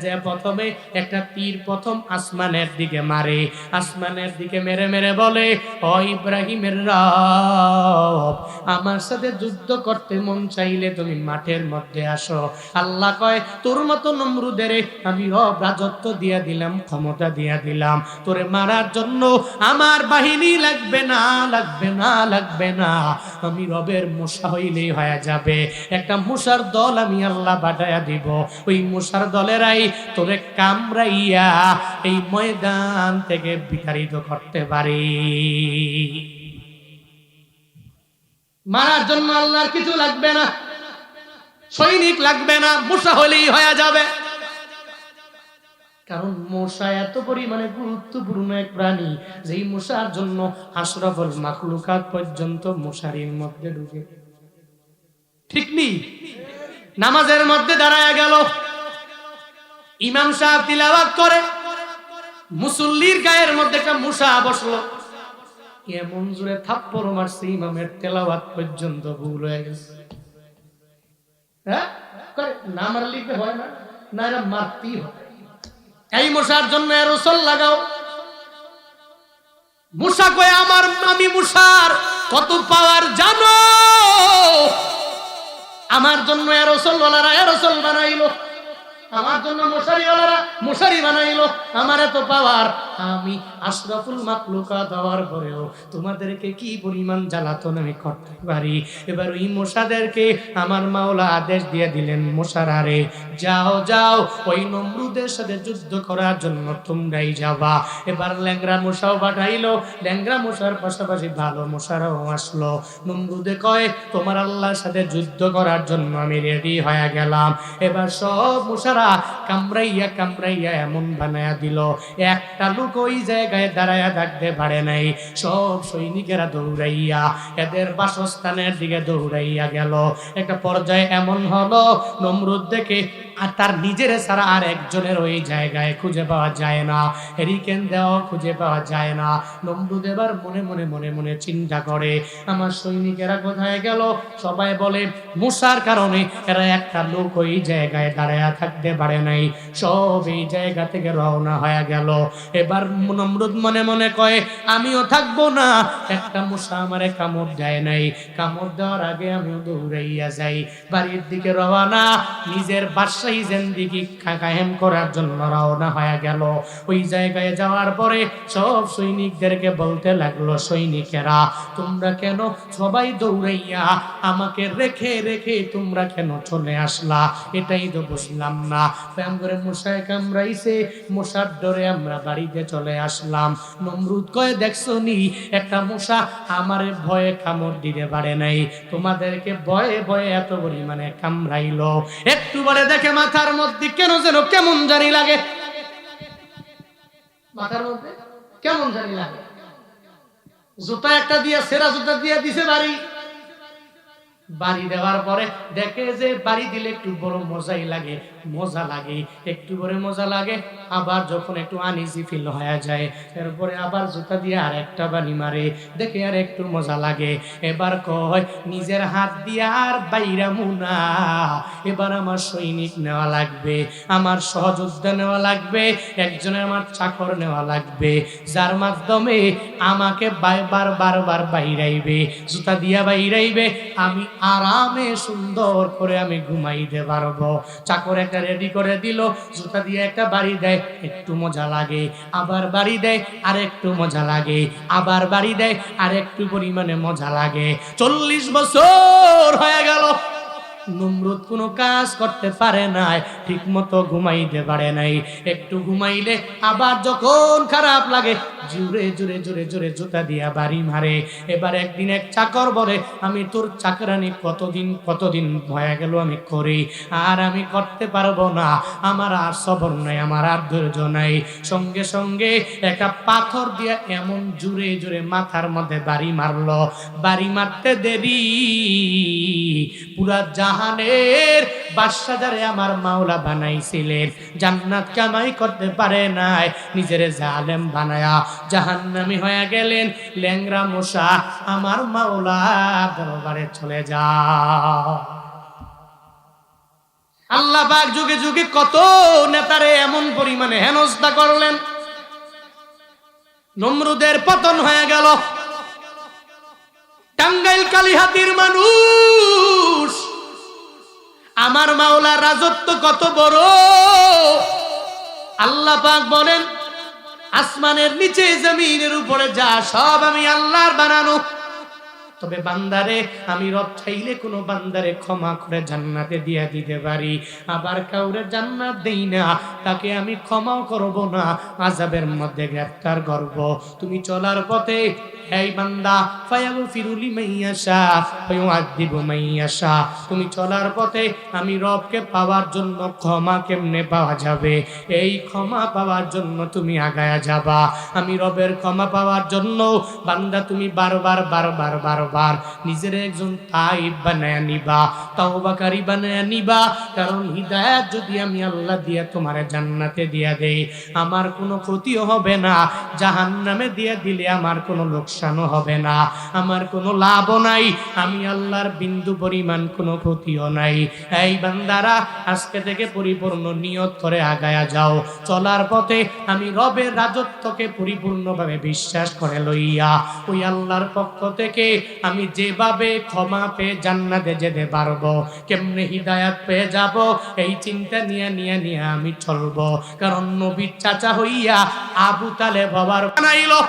যে প্রথমে একটা তীর প্রথম আসমানের দিকে মারে, আসমানের দিকে মেরে মেরে বলে ও ইব্রাহিমের রব, আমার সাথে যুদ্ধ করতে মন চাইলে তুমি মাঠের মধ্যে আসো। আল্লাহ কয় তোর মতো নমরুদের আমি রব রাজত্ব দিয়া দিলাম, ক্ষমতা দিয়া দিলাম, তোরে মারার জন্য আমার বাহিনী লাগবে না, লাগবে না, লাগবে না, আমি রবের মূসা হইলেই হয়ে যাবে। একটা মূসার দল আমি আল্লাহ পাঠাইয়া দিব, ওই মূসার দলেরাই তোরে কামড়াইয়া এই ময়দান থেকে বিতাড়িত করতে পারি। মারার জন্য আল্লাহর কিছু লাগবে না, সৈনিক লাগবে না, মূসা হলেই হয়ে যাবে। কারণ মূসা এত পরিমাণে গুরুত্বপূর্ণ এক প্রাণী, যেই মূসার জন্য আশরাফুল মাখলুকাত পর্যন্ত মশারির মধ্যে ঢুকে। ঠিক নেই? নামাজের মধ্যে দাঁড়ায় গেল, ইমাম সাহেব তিলাওয়াত করে, মুসল্লির গায়ের মধ্যে একটা মূসা বসলো, এমন জোরে থাপ্পড় মারছে ইমামের তেলাওয়াত পর্যন্ত ভুল হয়ে গেছে। হ্যাঁ, না মারলে হয় না, না এরা মারতেই হয়। এই মূসার জন্য এরোসল লাগাও। মূসা কয় আমি মূসার কত পাওয়ার জানো? আমার জন্য এরোসল ওয়ালারা এরোসল বানাইলো, আমার জন্য মশারিওয়ালারা মশারি বানাইলো, আমার এত পাওয়ার, আমি আশরাফুল মাখলুকাত হওয়ার পরেও তোমাদেরকে কি পরিমাণ জ্বালাতন আমি করতে পারি। এবার ওই মশাদেরকে আমার মাওলা আদেশ দিয়ে দিলেন, মশারারে যাও যাও ওই নমরুদের সাথে যুদ্ধ করার জন্য তোমরাই যাবা। এবার ল্যাংরা মশাও পাঠাইলো, ল্যাংরা মশার পাশাপাশি ভালো মশারাও আসলো। নমরুদে কয় তোমার আল্লাহর সাথে যুদ্ধ করার জন্য আমি রেডি হয়ে গেলাম। এবার সব মশারা কামড়াইয়া কামড়াইয়া এমন বানায়া দিল, একটা লোক ওই জায়গায় দাঁড়াইয়া থাকতে পারে নাই। সব সৈনিকেরা দৌড়াইয়া এদের বাসস্থানের দিকে দৌড়াইয়া গেল। একটা পর্যায়ে এমন হলো, নমরুদ দেখে আর তার নিজের ছাড়া আর একজনের ওই জায়গায় খুঁজে পাওয়া যায় না, হেরিকেন দেওয়া খুঁজে পাওয়া যায় না। নমরুদ এবার মনে মনে চিন্তা করে, আমার সৈনিকেরা কোথায় গেল? সবাই বলে মূসার কারণে এরা একটা লোক ওই জায়গায় দাঁড়ায়া থাকতে পারে নাই, সব এই জায়গা থেকে রওনা হয়ে গেল। এবার নমরুদ মনে কয়, আমিও থাকবো না, একটা মূসা আমারে কামড় দেয় নাই, কামড় দেওয়ার আগে আমিও দৌড়াইয়া যাই। বাড়ির দিকে রওনা, নিজের বাদশাহী জিন্দেগি কায়েম করার জন্য রওনা হয়ে গেল। ওই জায়গায় যাওয়ার পরে সব সৈনিকদেরকে বলতে লাগলো, সৈনিকেরা তোমরা কেন সবাই দৌড়াইয়া আমাকে রেখে রেখে তোমরা কেন চলে আসলা? এটাই তো বুঝলাম না। করে মশায় কামড়াইছে, মশার ডরে আমরা বাড়িতে চলে আসলাম। নমরুদ কয়, দেখছো নি একটা মশা আমারে ভয়ে কামড় দিতে পারে নাই, তোমাদেরকে ভয়ে ভয়ে এত পরিমাণে কামড়াইলো। একটু বলে দেখে মাথার মধ্যে কেন যেন কেমন জানি লাগে, মাথার মধ্যে কেমন জানি লাগে। জুতা একটা দিয়ে, সেরা জুতা দিয়ে দিছে বাড়ি। বাড়ি দেওয়ার পরে দেখে যে বাড়ি দিলে একটু বড় মজাই লাগে, মজা লাগে, একটু করে মজা লাগে। আবার যখন একটু আনইজি ফিল হয়ে যায়, এরপরে আবার জুতা দিয়ে আর একটা বাড়ি মারে, দেখে আর একটু মজা লাগে। এবার কয়, নিজের হাত দিয়ে আর বাইরা মুনা, এবার আমার সৈনিক নেওয়া লাগবে, আমার সহযোদ্ধা নেওয়া লাগবে, একজনের আমার চাকর নেওয়া লাগবে, যার মাধ্যমে আমাকে বারবার বাইরাইবে, জুতা দিয়া বাইরাইবে, আমি আরামে সুন্দর করে আমি ঘুমাইতে পারবো। চাকর একটা রেডি করে দিল, জুতা দিয়ে একটা বাড়ি দেয়, একটু মজা লাগে, আবার বাড়ি দেয় আর একটু মজা লাগে, আবার বাড়ি দেয় আর একটু পরিমাণে মজা লাগে। 40 বছর হয়ে গেল, নমরুদ কোনো কাজ করতে পারে নাই, ঠিক মতো ঘুমাইতে পারে নাই। একটু ঘুমাইলে আবার যখন খারাপ লাগে জোরে জোরে জোরে জোরে জুতা দিয়া বাড়ি মারে। এবার একদিন এক চাকর বলে, আমি তোর চাকরানি কতদিন হয়ে গেল আমি করি, আর আমি করতে পারবো না, আমার আর সবর নাই, আমার আর ধৈর্য নাই। সঙ্গে সঙ্গে একটা পাথর দিয়া এমন জোরে জোরে মাথার মধ্যে বাড়ি মারলো। বাড়ি মারতে দেরি, পুরা জাহানের বাদশা যারে আমার মাওলা বানাইছিলেন, জান্নাত কামাই করতে পারে নাই, নিজের জালেম বানায়া জাহান্নামী হয়ে গেলেন। ল্যাংরা মশা আমার মাওলা দরবারে চলে যা। আল্লাহ পাক যুগে যুগে কত নেতারে এমন পরিমাণে হেনস্থা করলেন, নমরুদের পতন হয়ে গেল। টাঙ্গাইল কালিহাতির মানুষ, আমার মাওলার রাজত্ব কত বড়। আল্লাহ পাক বলেন, আসমানের নিচে জমিনের উপরে যা সব আমি আল্লাহর বানানো, তবে বান্দারে আমি রব চাইলে কোনো বান্দারে ক্ষমা করে জান্নাতে দিয়া দিতে পারি, আবার কাউরে জান্নাত দেই না, তাকে আমি ক্ষমাও করব না, আযাবের মধ্যে গ্রেফতার করব। তুমি চলার পথে এই বান্দা ফায়াগফিরু লিমান ইয়াশা ফায়ুআযিবু মান ইয়াশা, তুমি চলার পথে আমি রবকে পাওয়ার জন্য ক্ষমা কেমনে পাওয়া যাবে, এই ক্ষমা পাওয়ার জন্য তুমি আগায়া যাবা। আমি রবের ক্ষমা পাওয়ার জন্য বান্দা তুমি বারবার নিজের একজন তাইব বানায়া নিবা, তাওবাকারী বানায়া নিবা। কারণ হিদায়াত যদি আমি আল্লাহ দিয়া তোমারে জান্নাতে দিয়া দেই, আমার কোনো ক্ষতিও হবে না, জাহান্নামে দিয়া দিলে আমার কোনো লোকসানও হবে না, আমার কোনো লাভও নাই, আমি আল্লাহর বিন্দু পরিমাণ কোনো ক্ষতিও নাই। এই বান্দারা আজকে থেকে পরিপূর্ণ নিয়ত করে আগায়া যাও। চলার পথে আমি রবের রাজত্বকে পরিপূর্ণভাবে বিশ্বাস করে লইয়া ওই আল্লাহর পক্ষ থেকে আমি যেভাবে ক্ষমা পেয়ে জান্নাতে যেতে পারবো, কেমনে হিদায়াত পেয়ে যাব, এই চিন্তা নিয়ে আমি চলবো। কারণ নবীর চাচা হইয়া আবু তালেব বাবার বানাইলো,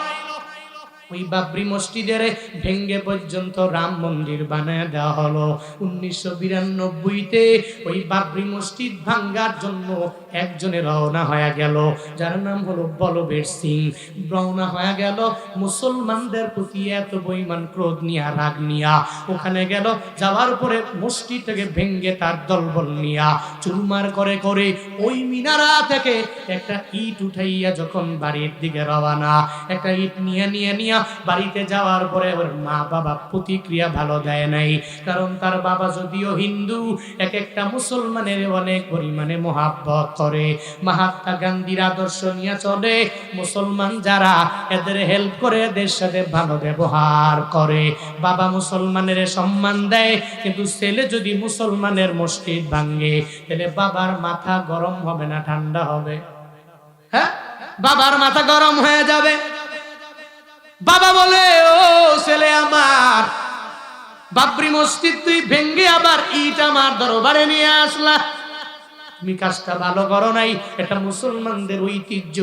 ওই বাবরি মসজিদের ভেঙ্গে পর্যন্ত রাম মন্দির বানায় দেওয়া হলো। 1992-তে ওই বাবরি মসজিদ ভাঙ্গার জন্য একজনে রওনা হয়ে গেল, যার নাম হলো বলবীর সিং। রওনা হয়ে গেল মুসলমানদের প্রতি এত পরিমাণ ক্রোধ নিয়া, রাগ নিয়া, ওখানে গেল। যাওয়ার পরে মসজিদটাকে ভেঙ্গে তার দলবল নিয়া চুরমার করে করে ওই মিনারা থেকে একটা ইট উঠাইয়া যখন বাড়ির দিকে রওনা, একটা ইট নিয়ে বাড়িতে যাওয়ার পরে ওর মা বাবা প্রতিক্রিয়া ভালো দেয় নাই, কারণ তার বাবা যদিও হিন্দু, এক একটা মুসলমানের অনেক পরিমাণে মহাব্বত করে, মহাত্মা গান্ধীর আদর্শ নিয়ে চলে। মুসলমান যারা এদের হেল্প করে, এদের সাথে ভালো ব্যবহার করে, বাবা মুসলমানের সম্মান দেয়। কিন্তু ছেলে যদি মুসলমানের মসজিদ ভাঙে, তাহলে বাবার মাথা গরম হবে না ঠান্ডা হবে? হ্যাঁ, বাবার মাথা গরম হয়ে যাবে। বাবা বলে, ও ছেলে আমার, বাবরি মসজিদ তুই ভেঙ্গে আবার ইট আমার দরবারে নিয়ে আসলা, তুমি কাজটা ভালো করো নাই, এটা মুসলমানদের ঐতিহ্য,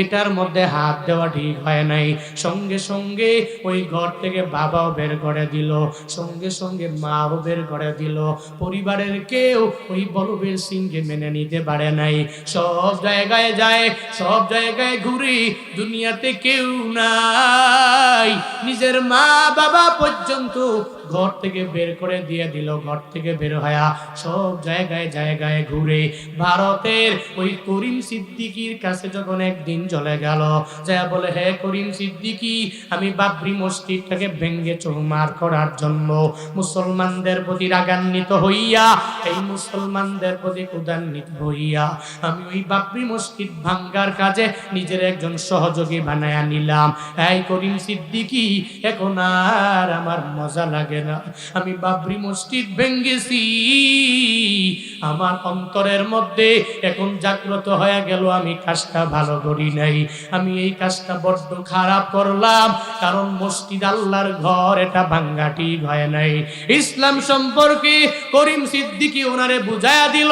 এটার মধ্যে হাত দেওয়া ঠিক হয় নাই। সঙ্গে সঙ্গে ওই ঘর থেকে বাবাও বের করে দিল, সঙ্গে সঙ্গে মাও বের করে দিল। পরিবারের কেউ ওই বলবীর সিংকে মেনে নিতে পারে নাই। সব জায়গায় যায়, সব জায়গায় ঘুরি, দুনিয়াতে কেউ নাই। নিজের মা বাবা পর্যন্ত ঘর থেকে বের করে দিয়ে দিল। ঘর থেকে বের হয়ে সব জায়গায় জায়গায় ঘুরে ভারতের ওই করিম সিদ্দিকীর কাছে যখন একদিন চলে গেল, যা বলে, হে করিম সিদ্দিকী, আমি বাবরি মসজিদটাকে ভেঙ্গে চুরমার করার জন্য মুসলমানদের প্রতি রাগান্বিত হইয়া, এই মুসলমানদের প্রতি ক্রোধান্বিত হইয়া আমি ওই বাবরি মসজিদ ভাঙ্গার কাজে নিজের একজন সহযোগী বানায়া নিলাম। এই করিম সিদ্দিকী, এখন আর আমার মজা লাগে না, আমি বাবরি মসজিদ ভেঙ্গেছি, আমার অন্তরের মধ্যে এখন জাগ্রত হয়ে গেল আমি কাজটা ভালো করি নাই, আমি এই কাজটা বড্ড খারাপ করলাম, কারণ মসজিদ আল্লাহর ঘর, এটা ভাঙ্গা ঠিক হয় নাই। ইসলাম সম্পর্কে করিম সিদ্দিকী ওনারে বুঝায়া দিল,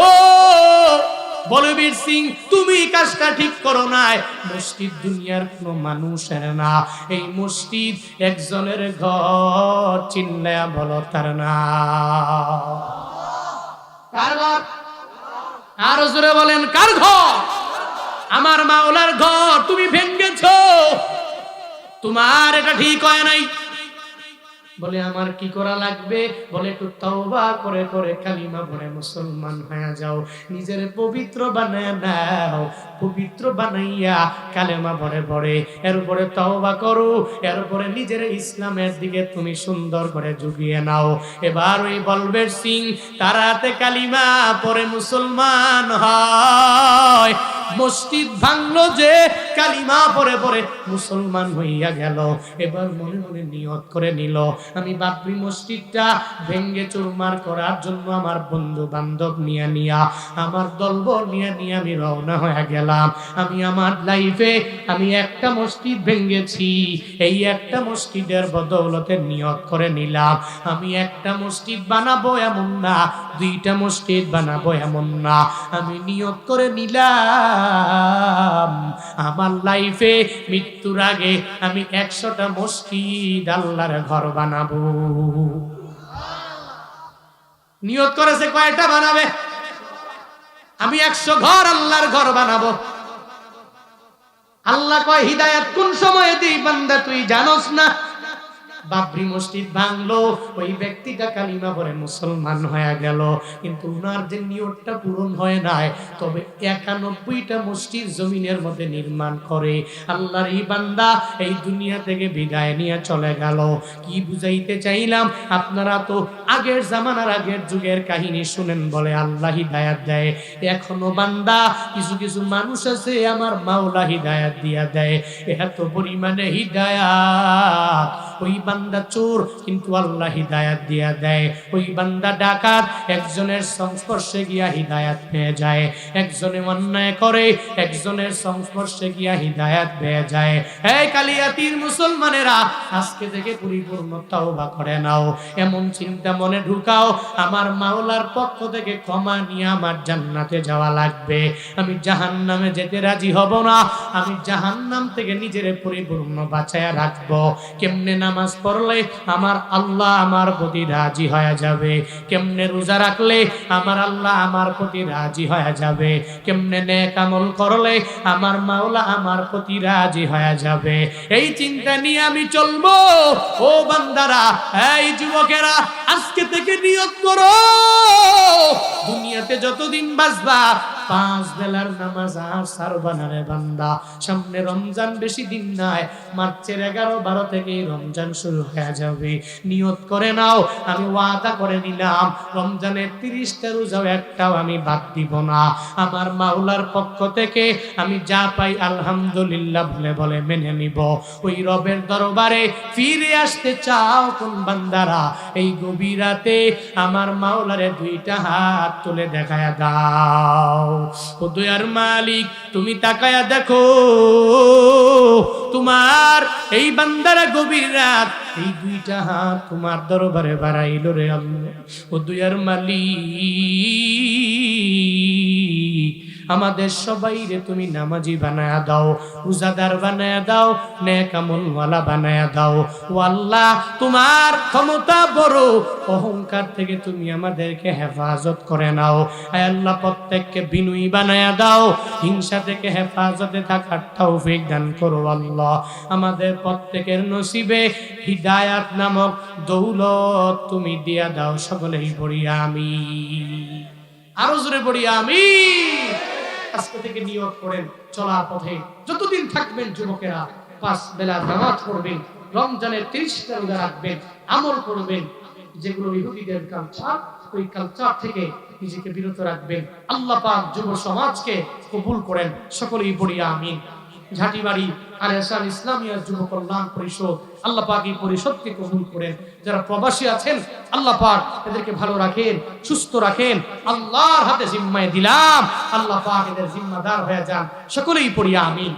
ও বলবীর সিং, তুমি কাজটা ঠিক করো নাই, মসজিদ দুনিয়ার কোনো মানুষের না, এই মসজিদ একজনের ঘর, চিল্লায়া বলো তার না। কার ঘর? আরো জোরে বলেন, কার ঘর? আমার মাওলার ঘর তুমি ভেঙ্গেছো, তোমার এটা ঠিক হয় নাই। বলে, আমার কি করা লাগবে? বলে, একটু তওবা করে করে কালিমা পড়ে মুসলমান হয়ে যাও, নিজের পবিত্র বানায় নাও, পবিত্র বানাইয়া কালেমা পড়ে পড়ে এরপরে তওবা করো, এরপরে নিজের ইসলামের দিকে তুমি সুন্দর করে ঝুঁকিয়ে নাও। এবার ওই বলবীর সিং তার হাতে কালিমা পড়ে মুসলমান হয়। মসজিদ ভাঙলো যে, কালিমা পড়ে পড়ে মুসলমান হইয়া গেল। এবার মনে মনে নিয়ত করে নিল, আমি বাবরি মসজিদটা ভেঙ্গে চুরমার করার জন্য আমার বন্ধু বান্ধব নিয়া আমার দলবল নিয়ে আমি রওনা হয়ে গেলাম। আমি আমার লাইফে আমি একটা মসজিদ ভেঙ্গেছি, এই একটা মসজিদের বদৌলতে নিয়ত করে নিলাম, আমি একটা মসজিদ বানাবো এমন না, দুইটা মসজিদ বানাবো এমন না, আমি নিয়ত করে নিলাম আমার লাইফে মৃত্যুর আগে আমি 100টা মসজিদ আল্লাহর ঘর বানাবো। নিয়ত করেছে কয়টা বানাবে? আমি 100 ঘর আল্লাহর ঘর বানাবো। আল্লাহ কয়, হিদায়াত কোন সময় দিই বান্দা তুই জানোস না? বাবরি মসজিদ ভাঙলো, ওই ব্যক্তিটা কালিমা পড়ে মুসলমান হয়ে গেল, কিন্তু উনার যে নিয়তটা পূরণ হয় নাই। তবে 91টা মসজিদ জমিনের মধ্যে নির্মাণ করে আল্লাহর এই বান্দা এই দুনিয়া থেকে বিদায় নিয়ে চলে গেল। কি বুঝাইতে চাইলাম, আপনারা তো আগের জামানার আগের যুগের কাহিনী শুনেন, বলে আল্লাহ হিদায়াত দেয়। এখনো বান্দা কিছু কিছু মানুষ আছে আমার মাওলা হিদায়াত দিয়া দেয়, এত পরিমাণে হিদায়াত। ওই বান্দা চোর, কিন্তু আল্লাহ হিদায়াত দিয়া দেয়। ওই বান্দা ডাকাত, একজনের সংস্পর্শে গিয়া হিদায়াত পেয়ে যায়। একজনে অন্যায় করে, একজনের সংস্পর্শে গিয়া হিদায়াত পেয়ে যায়। এই কালিয়াতির মুসলমানেরা, আজকে থেকে পরিপূর্ণ তওবা করে নাও, এমন চিন্তা মনে ঢুকাও, আমার মাওলার পক্ষ থেকে ক্ষমা নিয়ে আমার জান্নাতে যাওয়া লাগবে। আমি জাহান্নামে যেতে রাজি হব না, আমি জাহান্নাম থেকে নিজের পরিপূর্ণ বাঁচায়া রাখবো। কেমনে নামাজ পড়লে আমার আল্লাহ আমার প্রতি রাজি হয়ে যাবে, কেমনে রোজা রাখলে আমার আল্লাহ আমার প্রতি রাজি হয়ে যাবে, কেমনে নেক আমল করলে আমার মাওলা আমার প্রতি রাজি হয়ে যাবে, এই চিন্তা নিয়ে আমি চলবো। ও বান্দারা, এই যুবকেরা, আজকে থেকে নিয়ত করো দুনিয়াতে যতদিন বাঁচবা 5 বেলার নামাজ আর ছাড়বা না রে বান্দা। সামনে রমজান বেশি দিন নাই, মার্চের 11-12 থেকে রমজান শুরু হয়ে যাবে। নিয়ত করে নাও, আমি ওয়াদা করে নিলাম রমজানের 30টা রোজাও একটাও আমি বাদ দিব না। আমার মাওলার পক্ষ থেকে আমি যা পাই আলহামদুলিল্লাহ বলে বলে মেনে নিব। ওই রবের দরবারে ফিরে আসতে চাও কোন বান্দারা, এই গভীর রাতে আমার মাওলারে 2টা হাত তুলে দেখায়া দাও। ও দয়ার মালিক, তুমি তাকায়া দেখো তোমার এই বান্দারা গভীর রাত এই 2টা হাত তোমার দরবারে বাড়াইল রে আল্লাহ। ও দয়ার মালিক, আমাদের সবাইরে তুমি নামাজি বানায়া দাও, রোজাদার বানায়া দাও, নেক আমলওয়ালা বানায়া দাও। ও আল্লাহ, তোমার ক্ষমতা বড়, অহংকার থেকে তুমি আমাদেরকে হেফাজত করে নাও। আয় আল্লাহ, প্রত্যেককে বিনয়ী বানায়া দাও, হিংসা থেকে হেফাজতে থাকার তৌফিক দান করো আল্লাহ। আমাদের প্রত্যেকের নসিবে হিদায়াত নামক দৌলত তুমি দিয়া দাও। সকলেই পড়ি আমিন। আরো জোরে পড়ি আমিন। আজকে থেকে নিয়ত করেন, চলার পথে যতদিন থাকবেন যুবকেরা 5 বেলা নামাজ পড়বেন, রমজানের 30টা রোজা রাখবেন, আমল করবেন যেগুলো ইহুদিদের কালচার, ওই কালচার থেকে নিজেকে বিরত রাখবেন। আল্লাহ পাক যুব সমাজকে কবুল করেন। সকলেই পড়ি আমিন। ঝাটিবাড়ি আল ইহসান ইসলামিয়া যুব কল্যাণ পরিষদ আল্লাহ পাক এই পরিষদকে কবুল করেন। যারা প্রবাসী আছেন আল্লাহ পাক এদেরকে ভালো রাখেন, সুস্থ রাখেন। আল্লাহর হাতে জিম্মায় দিলাম, আল্লাহ পাক এদের জিম্মাদার হয়ে যান। সকলেই পড়ি আমিন।